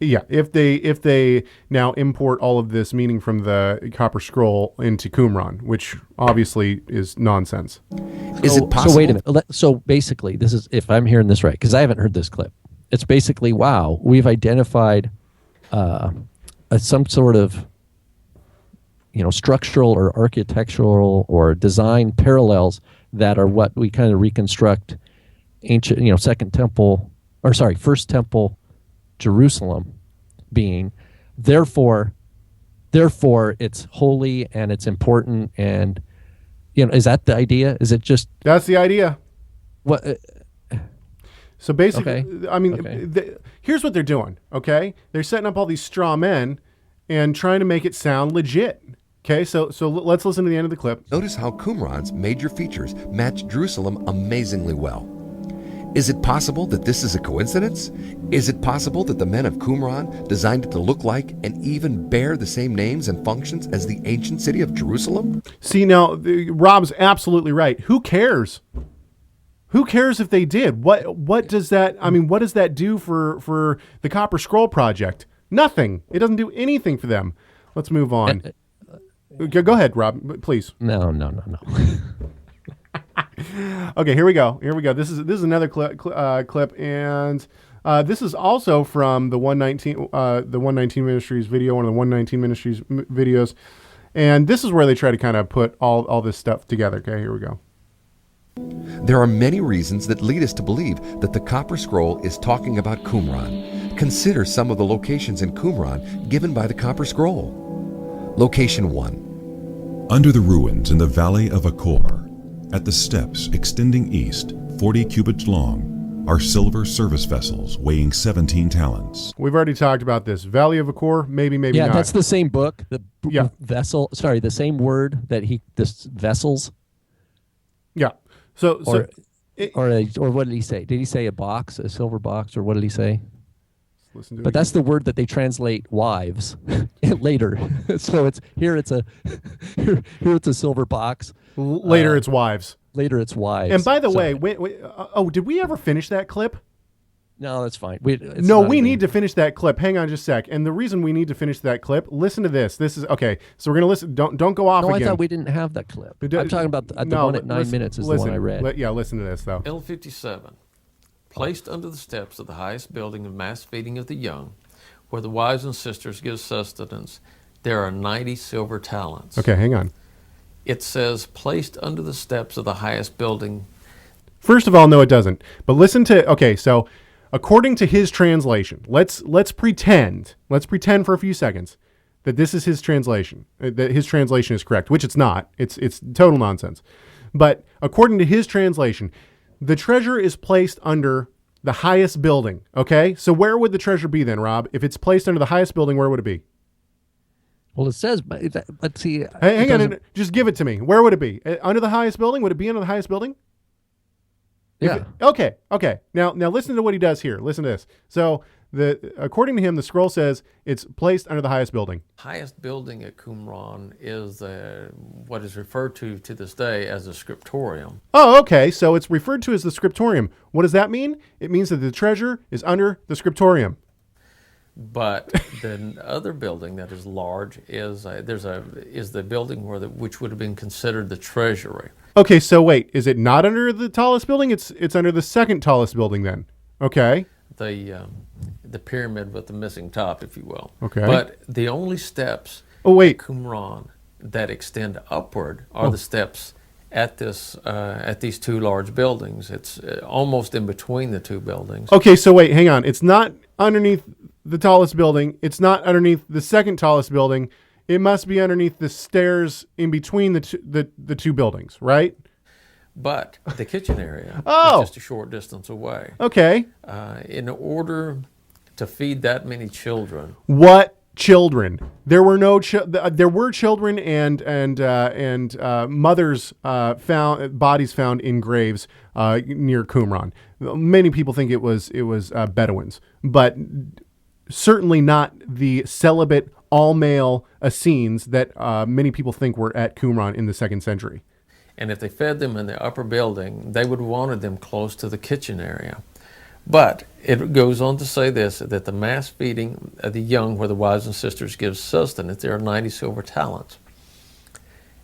Yeah, if they now import all of this meaning from the Copper Scroll into Qumran, which obviously is nonsense. Is it possible? So wait a minute. So basically, this is, if I'm hearing this right, because I haven't heard this clip. It's basically, wow, we've identified some sort of structural or architectural or design parallels that are what we kind of reconstruct ancient, First Temple Jerusalem being. Therefore it's holy and it's important, and is that the idea? Is it just That's the idea. what? So basically, Okay. I mean, Okay. here's what they're doing, okay? They're setting up all these straw men and trying to make it sound legit. Okay, so let's listen to the end of the clip. Notice how Qumran's major features match Jerusalem amazingly well. Is it possible that this is a coincidence? Is it possible that the men of Qumran designed it to look like and even bear the same names and functions as the ancient city of Jerusalem? See, now, Rob's absolutely right. Who cares? Who cares if they did? What does that, I mean, what does that do for the Copper Scroll project? Nothing. It doesn't do anything for them. Let's move on. Go ahead, Rob, please. No. Okay, here we go. This is another clip, and this is also from the 119 Ministries video, one of the 119 Ministries videos, and this is where they try to kind of put all this stuff together. Okay, here we go. There are many reasons that lead us to believe that the Copper Scroll is talking about Qumran. Consider some of the locations in Qumran given by the Copper Scroll. Location 1. Under the ruins in the valley of Achor, at the steps extending east, 40 cubits long, are silver service vessels weighing 17 talents. We've already talked about this. Valley of Achor, maybe Yeah, not. that's the same book. Yeah. Vessel. Sorry, the same word that this vessels. Yeah. So Or what did he say? Did he say a box, a silver box, or what did he say? listen to it But again. that's the word that they translate wives later. So it's here it's a silver box. Later, it's wives. Later it's wives. And by the So- way, did we ever finish that clip? no, that's fine. We need to finish that clip. Hang on just a sec. And the reason we need to finish that clip, listen to this. This is okay. So we're gonna listen. Don't go off No, again. I thought we didn't have that clip. But, I'm talking about the one at 9 minutes is the one I read. Listen to this though. L57, placed under the steps of the highest building of mass feeding of the young, where the wives and sisters give sustenance, there are 90 silver talents. Okay, hang on. It says placed under the steps of the highest building. First of all, no, it doesn't. But listen to so according to his translation, let's pretend for a few seconds that this is his translation, that his translation is correct, which it's not. It's total nonsense. But according to his translation, the treasure is placed under the highest building. Okay, so where would the treasure be then, Rob? If it's placed under the highest building, where would it be? Well, it says, but let's see. Hang on, just give it to me. Where would it be? Under the highest building? Would it be under the highest building? Yeah. Okay. Now listen to what he does here. Listen to this. So according to him, the scroll says it's placed under the highest building. Highest building at Qumran is what is referred to this day as the scriptorium. Oh, okay. So it's referred to as the scriptorium. What does that mean? It means that the treasure is under the scriptorium. But the other building that is large is the building which would have been considered the treasury. Okay, so wait, is it not under the tallest building? It's under the second tallest building then. Okay. The pyramid with the missing top, if you will. Okay. But the only steps at Qumran that extend upward are the steps at these two large buildings. It's almost in between the two buildings. Okay, so wait, hang on. It's not underneath the tallest building. It's not underneath the second tallest building. It must be underneath the stairs in between the two buildings, right? But the kitchen area Oh. is just a short distance away. Okay. In order to feed that many children, What children? There were no there were children and mothers found bodies found in graves near Qumran. Many people think it was Bedouins, but certainly not the celibate all-male Essenes that many people think were at Qumran in the 2nd century. and if they fed them in the upper building, they would have wanted them close to the kitchen area. But it goes on to say this, that the mass feeding of the young, where the wives and sisters give sustenance, there are 90 silver talents.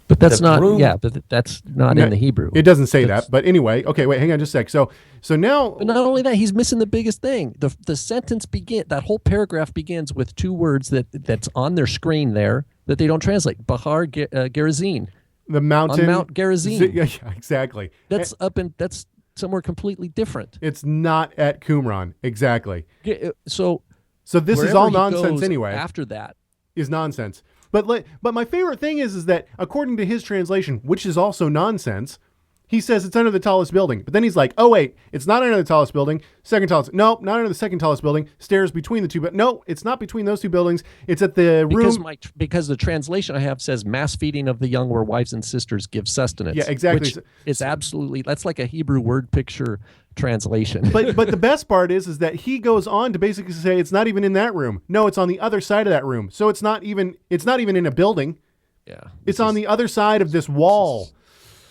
But that's The not, room- yeah, but that's not in the Hebrew. It doesn't say That's- that, but anyway, okay, wait, hang on just a sec. So now, But not only that, he's missing the biggest thing. The sentence that whole paragraph begins with two words that's on their screen there that they don't translate. Bahar Gerizim. the mountain On Mount Gerizim. Yeah, exactly. That's that's somewhere completely different. It's not at Qumran, exactly. So this is wherever all he nonsense goes anyway. After that, Is nonsense. But my favorite thing is that according to his translation, which is also nonsense, he says it's under the tallest building. But then he's like, oh wait, it's not under the tallest building. Second tallest. No, not under the second tallest building. Stairs between the two. But no, it's not between those two buildings. It's at the room. because the translation I have says mass feeding of the young where wives and sisters give sustenance. Yeah, exactly. Which is absolutely, that's like a Hebrew word picture translation. But the best part is that he goes on to basically say it's not even in that room. No, it's on the other side of that room. So it's not even in a building. Yeah. It's on the other side of this wall.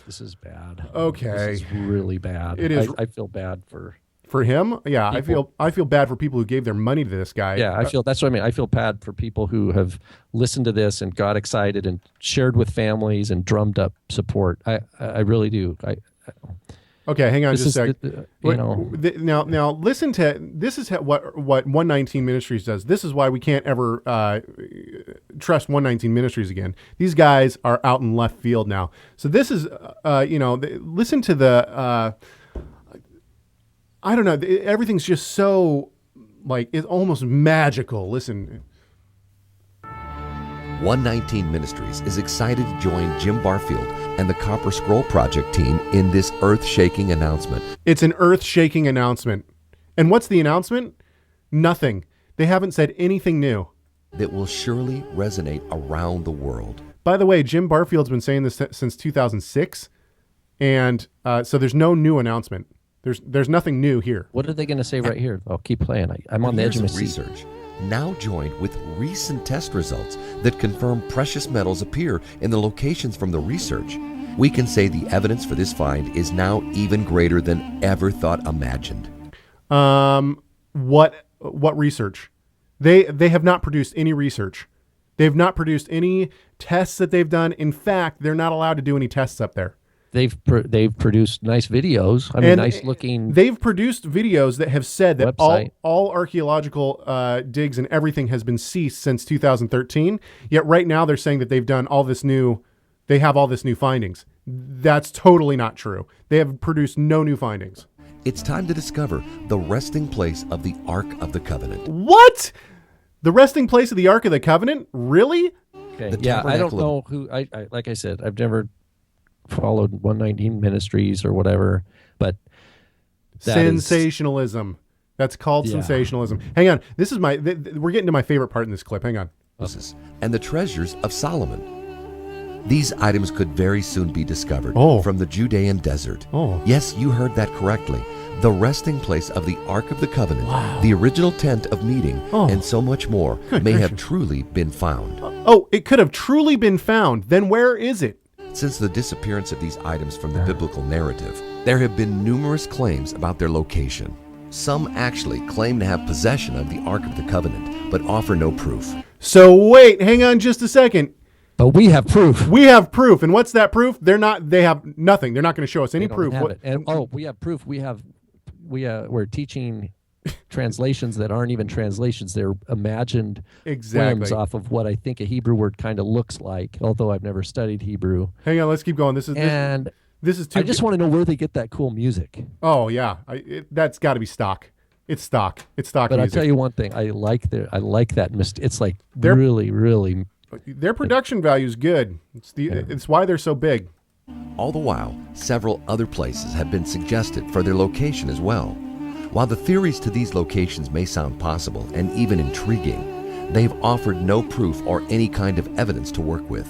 This is bad. Okay. This is really bad. It is. I feel bad for him. Yeah, people. I feel bad for people who gave their money to this guy. Yeah, that's what I mean. I feel bad for people who have listened to this and got excited and shared with families and drummed up support. I really do. Okay, hang on This just a is sec. now listen to this is what 119 Ministries does. This is why we can't ever trust 119 Ministries again. These guys are out in left field now. So this is listen to the I don't know, everything's just so like it's almost magical. Listen. 119 Ministries is excited to join Jim Barfield and the Copper Scroll Project team in this earth-shaking announcement. It's an earth-shaking announcement. And what's the announcement? Nothing. They haven't said anything new. That will surely resonate around the world. By the way, Jim Barfield's been saying this since 2006, and so there's no new announcement. There's nothing new here. What are they going to say right here? Oh, keep playing. I'm on the edge of my seat. Research now joined with recent test results that confirm precious metals appear in the locations from the research. We can say the evidence for this find is now even greater than ever thought imagined. What research? They have not produced any research. They've not produced any tests that they've done. In fact, they're not allowed to do any tests up there. They've produced nice videos. I mean, nice looking. They've produced videos that have said that website. all archaeological digs and everything has been ceased since 2013. Yet right now they're saying that they've done all this new. They have all this new findings. That's totally not true. They have produced no new findings. It's time to discover the resting place of the Ark of the Covenant. What? The resting place of the Ark of the Covenant? Really? Okay. Yeah, I don't know who. I like I said, I've never followed 119 Ministries or whatever, but sensationalism. That's called sensationalism. Hang on. This is we're getting to my favorite part in this clip. Hang on. And the treasures of Solomon. These items could very soon be discovered from the Judean desert. Yes, you heard that correctly. The resting place of the Ark of the Covenant, the original tent of meeting, and so much more may have truly been found. Oh, it could have truly been found. Then where is it? Since the disappearance of these items from the biblical narrative, there have been numerous claims about their location. Some actually claim to have possession of the Ark of the Covenant, but offer no proof. So wait, hang on just a second. But we have proof. We have proof. And what's that proof? They have nothing. They're not going to show us any proof. And we have proof. We're teaching translations that aren't even translations. They're imagined whims off of what I think a Hebrew word kind of looks like, although I've never studied Hebrew. Hang on, let's keep going. This is I just want to know where they get that cool music. Oh yeah, that's got to be stock. It's stock. It's stock but music. I'll tell you one thing. I like that. It's like really, really. Their production value is good. It's why they're so big. All the while, several other places have been suggested for their location as well. While the theories to these locations may sound possible and even intriguing, they've offered no proof or any kind of evidence to work with.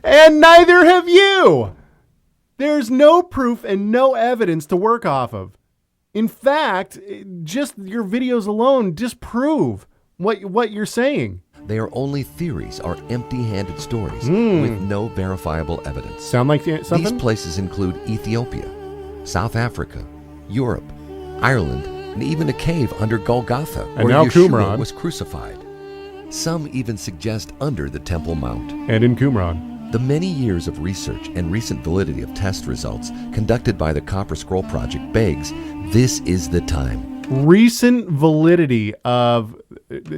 And neither have you! There's no proof and no evidence to work off of. In fact, just your videos alone disprove what you're saying. They are only theories or empty-handed stories with no verifiable evidence. Sound like something? These places include Ethiopia, South Africa, Europe, Ireland, and even a cave under Golgotha where Yeshua was crucified. Some even suggest under the Temple Mount. And in Qumran. The many years of research and recent validity of test results conducted by the Copper Scroll Project begs this is the time. Recent validity of...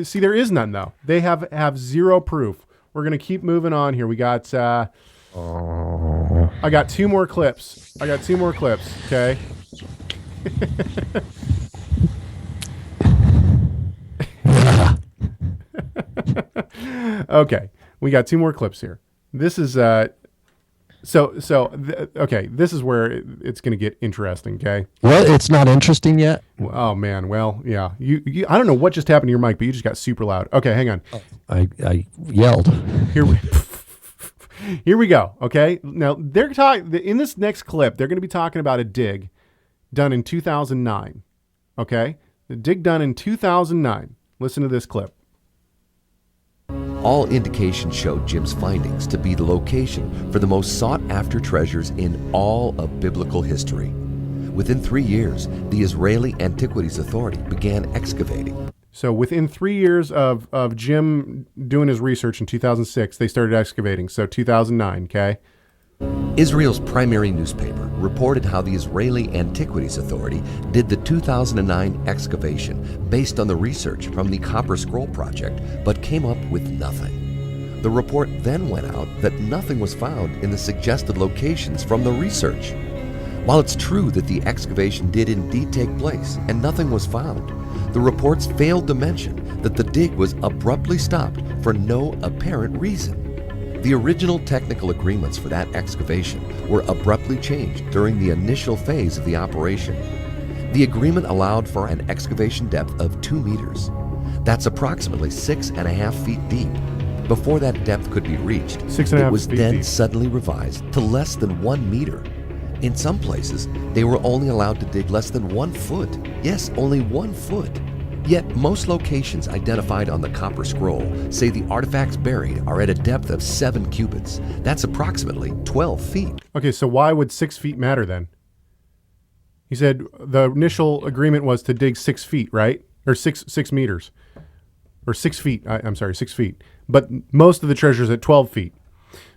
See, there is none, though. They have zero proof. We're going to keep moving on here. We got... I got two more clips. Okay? Okay. We got two more clips here. This is... Okay, this is where it's going to get interesting, okay? Well, it's not interesting yet. Oh, man. Well, yeah. You I don't know what just happened to your mic, but you just got super loud. Okay, hang on. I yelled. Here we go, okay? Now, they're talking in this next clip, they're going to be talking about a dig done in 2009, okay? The dig done in 2009. Listen to this clip. All indications showed Jim's findings to be the location for the most sought-after treasures in all of biblical history. Within 3 years, the Israeli Antiquities Authority began excavating. So within 3 years of Jim doing his research in 2006, they started excavating. So 2009, okay? Israel's primary newspaper reported how the Israeli Antiquities Authority did the 2009 excavation based on the research from the Copper Scroll Project, but came up with nothing. The report then went out that nothing was found in the suggested locations from the research. While it's true that the excavation did indeed take place and nothing was found, the reports failed to mention that the dig was abruptly stopped for no apparent reason. The original technical agreements for that excavation were abruptly changed during the initial phase of the operation. The agreement allowed for an excavation depth of 2 meters. That's approximately 6.5 feet deep. Before that depth could be reached, it was then suddenly revised to less than 1 meter. In some places, they were only allowed to dig less than 1 foot. Yes, only 1 foot. Yet most locations identified on the Copper Scroll say the artifacts buried are at a depth of 7 cubits. That's approximately 12 feet. Okay, so why would 6 feet matter then? He said the initial agreement was to dig 6 feet, right? Or six meters. Or 6 feet. I'm sorry, 6 feet. But most of the treasure's at 12 feet.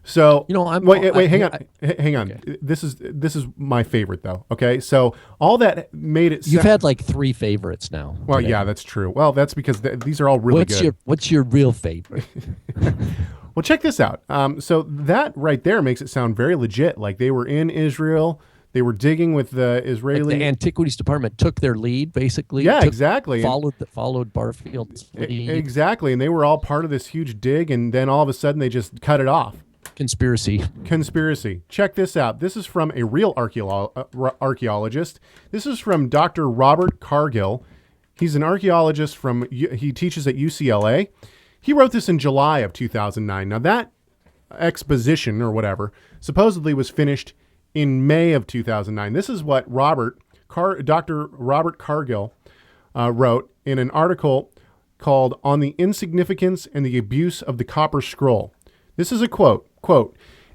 So hang on. Okay. This is my favorite though. Okay, so all that made it. You've had like 3 favorites now. Well, today. yeah, that's true. Well, that's because these are all really good. What's your real favorite? Well, check this out. So that right there makes it sound very legit. Like they were in Israel. They were digging with the Israeli. Like the Antiquities Department took their lead, basically. Yeah, exactly. Followed Barfield's lead. Exactly, and they were all part of this huge dig, and then all of a sudden they just cut it off. Conspiracy. Check this out. This is from a real archaeologist. This is from Dr. Robert Cargill. He's an archaeologist he teaches at UCLA. He wrote this in July of 2009. Now that exposition or whatever supposedly was finished in May of 2009. This is what Dr. Robert Cargill wrote in an article called "On the Insignificance and the Abuse of the Copper Scroll." This is a quote.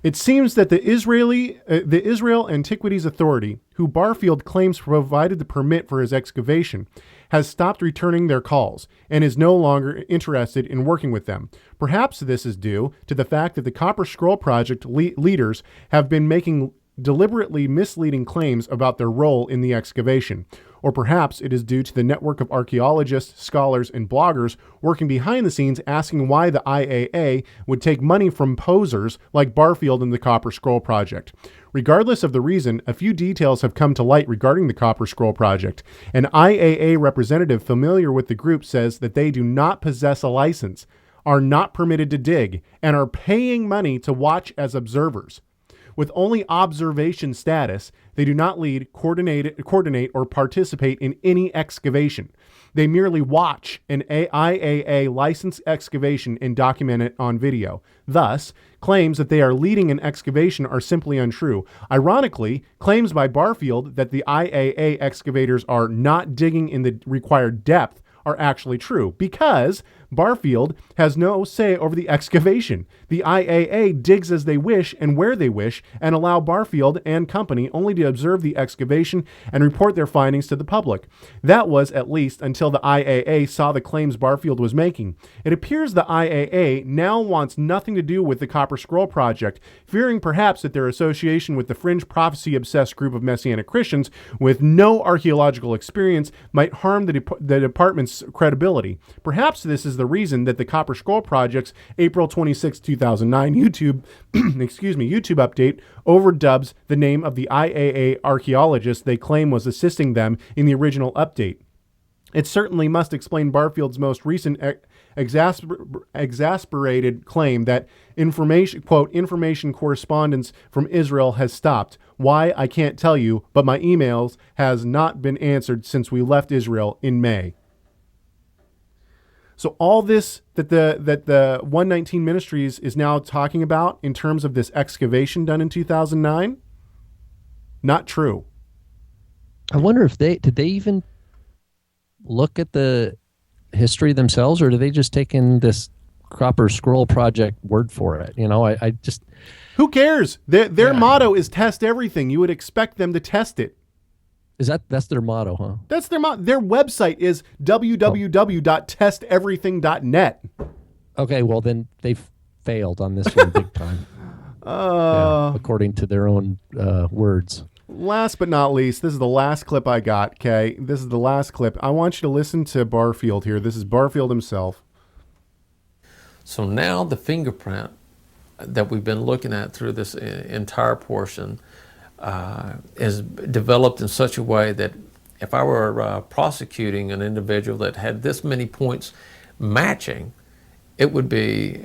"It seems that the Israel Antiquities Authority, who Barfield claims provided the permit for his excavation, has stopped returning their calls and is no longer interested in working with them. Perhaps this is due to the fact that the Copper Scroll Project leaders have been making deliberately misleading claims about their role in the excavation. Or perhaps it is due to the network of archaeologists, scholars, and bloggers working behind the scenes asking why the IAA would take money from posers like Barfield and the Copper Scroll Project. Regardless of the reason, a few details have come to light regarding the Copper Scroll Project. An IAA representative familiar with the group says that they do not possess a license, are not permitted to dig, and are paying money to watch as observers. With only observation status, they do not lead, coordinate, or participate in any excavation. They merely watch an IAA licensed excavation and document it on video. Thus, claims that they are leading an excavation are simply untrue. Ironically, claims by Barfield that the IAA excavators are not digging in the required depth are actually true, because Barfield has no say over the excavation. The IAA digs as they wish and where they wish, and allow Barfield and company only to observe the excavation and report their findings to the public. That was at least until the IAA saw the claims Barfield was making. It appears the IAA now wants nothing to do with the Copper Scroll Project, fearing perhaps that their association with the fringe prophecy-obsessed group of Messianic Christians with no archaeological experience might harm the department's credibility. Perhaps this is the reason that the Copper Scroll Project's April 26, 2009 YouTube update overdubs the name of the IAA archaeologist they claim was assisting them in the original update. It certainly must explain Barfield's most recent exasperated claim that information correspondence from Israel has stopped. Why, I can't tell you, but my emails has not been answered since we left Israel in May. So all this that the 119 Ministries is now talking about in terms of this excavation done in 2009, not true. I wonder if did they even look at the history themselves, or do they just take in this Copper Scroll Project word for it? You know, I just... Who cares? Their motto is test everything. You would expect them to test it. That's their motto, huh? That's their motto. Their website is www.testeverything.net. Okay, well then they've failed on this one big time. According to their own words. Last but not least, this is the last clip I got, okay? This is the last clip. I want you to listen to Barfield here. This is Barfield himself. So now the fingerprint that we've been looking at through this entire portion is developed in such a way that if I were prosecuting an individual that had this many points matching, it would be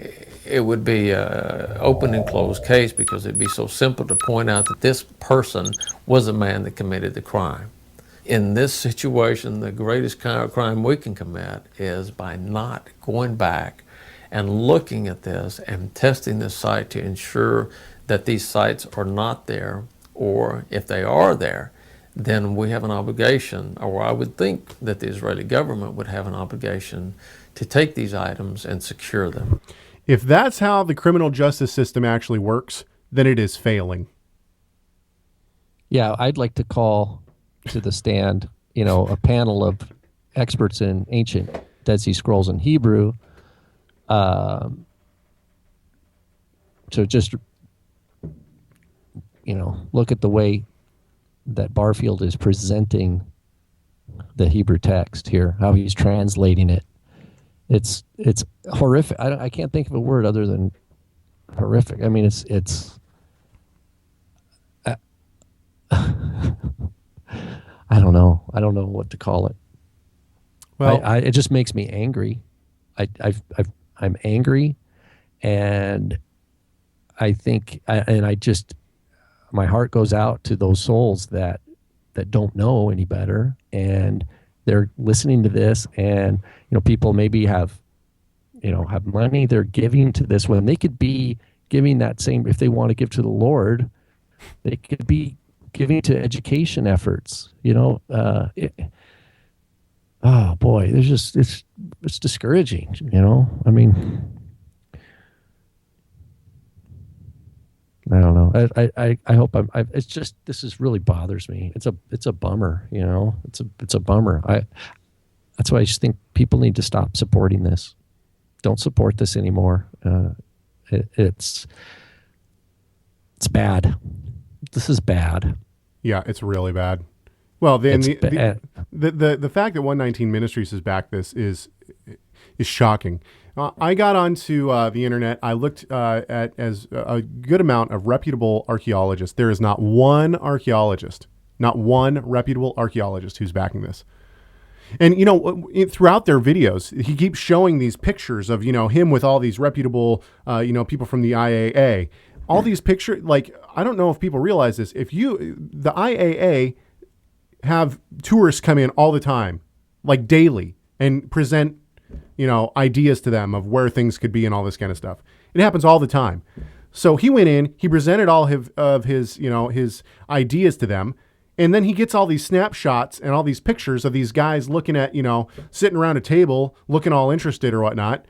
open and closed case, because it'd be so simple to point out that this person was the man that committed the crime. In this situation, the greatest kind of crime we can commit is by not going back and looking at this and testing this site to ensure that these sites are not there, or if they are there, then we have an obligation, or I would think that the Israeli government would have an obligation to take these items and secure them. If that's how the criminal justice system actually works, then it is failing. Yeah, I'd like to call to the stand, a panel of experts in ancient Dead Sea Scrolls and Hebrew, to just, look at the way that Barfield is presenting the Hebrew text here, how he's translating it. It's horrific. I can't think of a word other than horrific. I mean, it's I don't know. I don't know what to call it. Well, it just makes me angry. I'm angry, and I think, my heart goes out to those souls that don't know any better, and they're listening to this, and people maybe have money they're giving to this when they could be giving that same, if they want to give to the Lord, they could be giving to education efforts. Oh boy, it's discouraging. I mean, I don't know. I hope it's just, this really bothers me. It's a bummer. It's a bummer. That's why I just think people need to stop supporting this. Don't support this anymore. It's bad. This is bad. Yeah, it's really bad. Well, then the fact that 119 Ministries has backed this is shocking. I got onto the internet. I looked at as a good amount of reputable archaeologists. There is not one reputable archaeologist who's backing this. And, throughout their videos, he keeps showing these pictures of, him with all these reputable, people from the IAA. All these pictures, I don't know if people realize this. The IAA have tourists come in all the time, daily, and present, ideas to them of where things could be and all this kind of stuff. It happens all the time. So he went in, he presented all of his ideas to them. And then he gets all these snapshots and all these pictures of these guys looking at, sitting around a table, looking all interested or whatnot.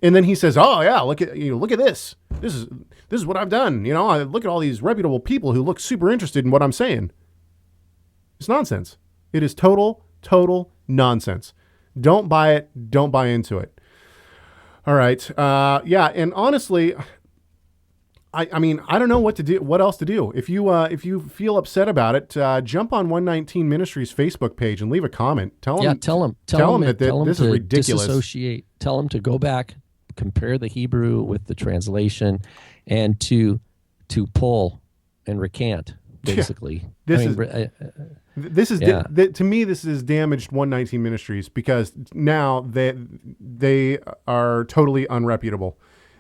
And then he says, "Oh yeah, look at this. This is what I've done. I look at all these reputable people who look super interested in what I'm saying." It's nonsense. It is total nonsense. Don't buy it. Don't buy into it. All right. Yeah. And honestly, I mean, I don't know what to do. What else to do? If you feel upset about it, jump on 119 Ministries Facebook page and leave a comment. Tell them that this is ridiculous. Disassociate. Tell them to go back, compare the Hebrew with the translation, and to pull and recant. Basically, to me this is damaged 119 Ministries, because now they are totally unreputable.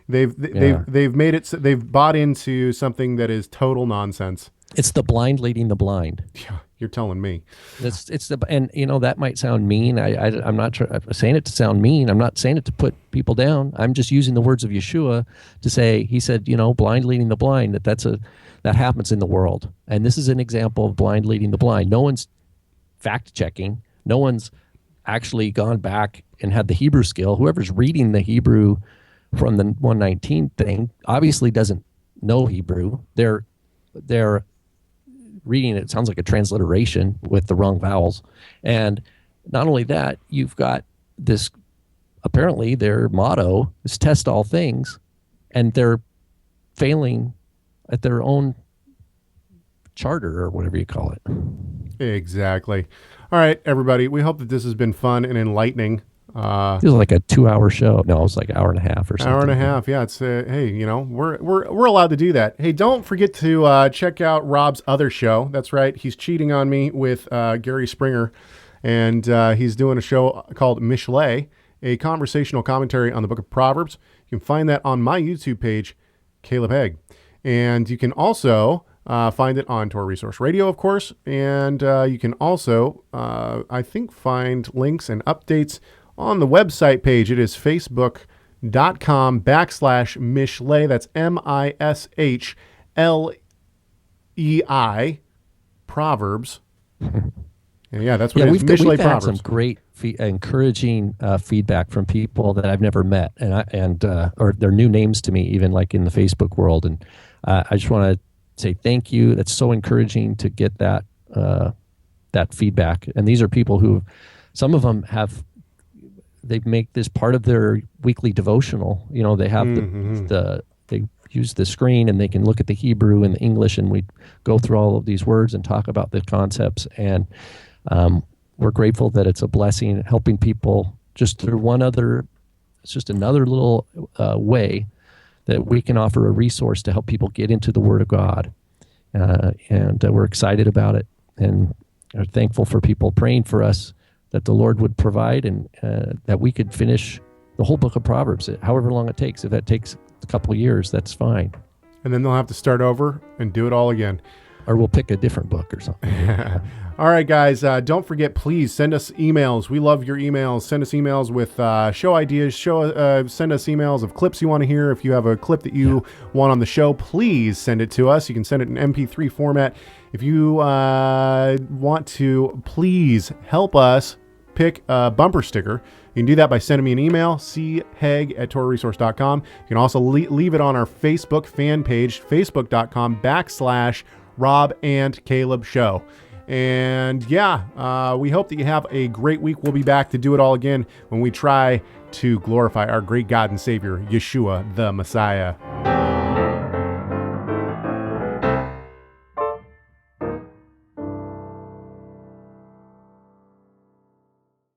They've made it. They've bought into something that is total nonsense. It's the blind leading the blind. Yeah, you're telling me. And that might sound mean. I'm not saying it to sound mean. I'm not saying it to put people down. I'm just using the words of Yeshua to say. He said, blind leading the blind. That happens in the world, and this is an example of blind leading the blind. No one's fact checking. No one's actually gone back and had the Hebrew skill. Whoever's reading the Hebrew from the 119 thing obviously doesn't know Hebrew. They're reading it. It sounds like a transliteration with the wrong vowels. And not only that, you've got this, apparently their motto is test all things, and they're failing at their own charter, or whatever you call it. Exactly. All right, everybody. We hope that this has been fun and enlightening. It was like a 2-hour show. No, it was like an hour and a half or something. Hour and a half. Yeah. It's hey, we're allowed to do that. Hey, don't forget to check out Rob's other show. That's right. He's cheating on me with Gary Springer, and he's doing a show called Mishlei, a conversational commentary on the Book of Proverbs. You can find that on my YouTube page, Caleb Haig, and you can also find it on Torah Resource Radio, of course, and you can also, I think, find links and updates on the website page. It is facebook.com/Mishlei. That's MISHLEI. EI Proverbs. Yeah, that's what it is. We've Mishlei had some Proverbs. great encouraging feedback from people that I've never met, or they're new names to me, even like in the Facebook world. And I just want to say thank you. That's so encouraging to get that feedback. And these are people who, some of them they make this part of their weekly devotional. You know, they have they use the screen and they can look at the Hebrew and the English, and we go through all of these words and talk about the concepts. And we're grateful that it's a blessing, helping people just through it's just another little way that we can offer a resource to help people get into the Word of God. And we're excited about it and are thankful for people praying for us that the Lord would provide, and that we could finish the whole book of Proverbs, however long it takes. If that takes a couple of years, that's fine. And then they'll have to start over and do it all again. Or we'll pick a different book or something. All right, guys, don't forget, please send us emails. We love your emails. Send us emails with show ideas. Send us emails of clips you want to hear. If you have a clip that you want on the show, please send it to us. You can send it in MP3 format. If you want to, please help us pick a bumper sticker. You can do that by sending me an email, chegg@torahresource.com. You can also leave it on our Facebook fan page, facebook.com/Rob and Caleb Show. And we hope that you have a great week. We'll be back to do it all again when we try to glorify our great God and Savior, Yeshua, the Messiah.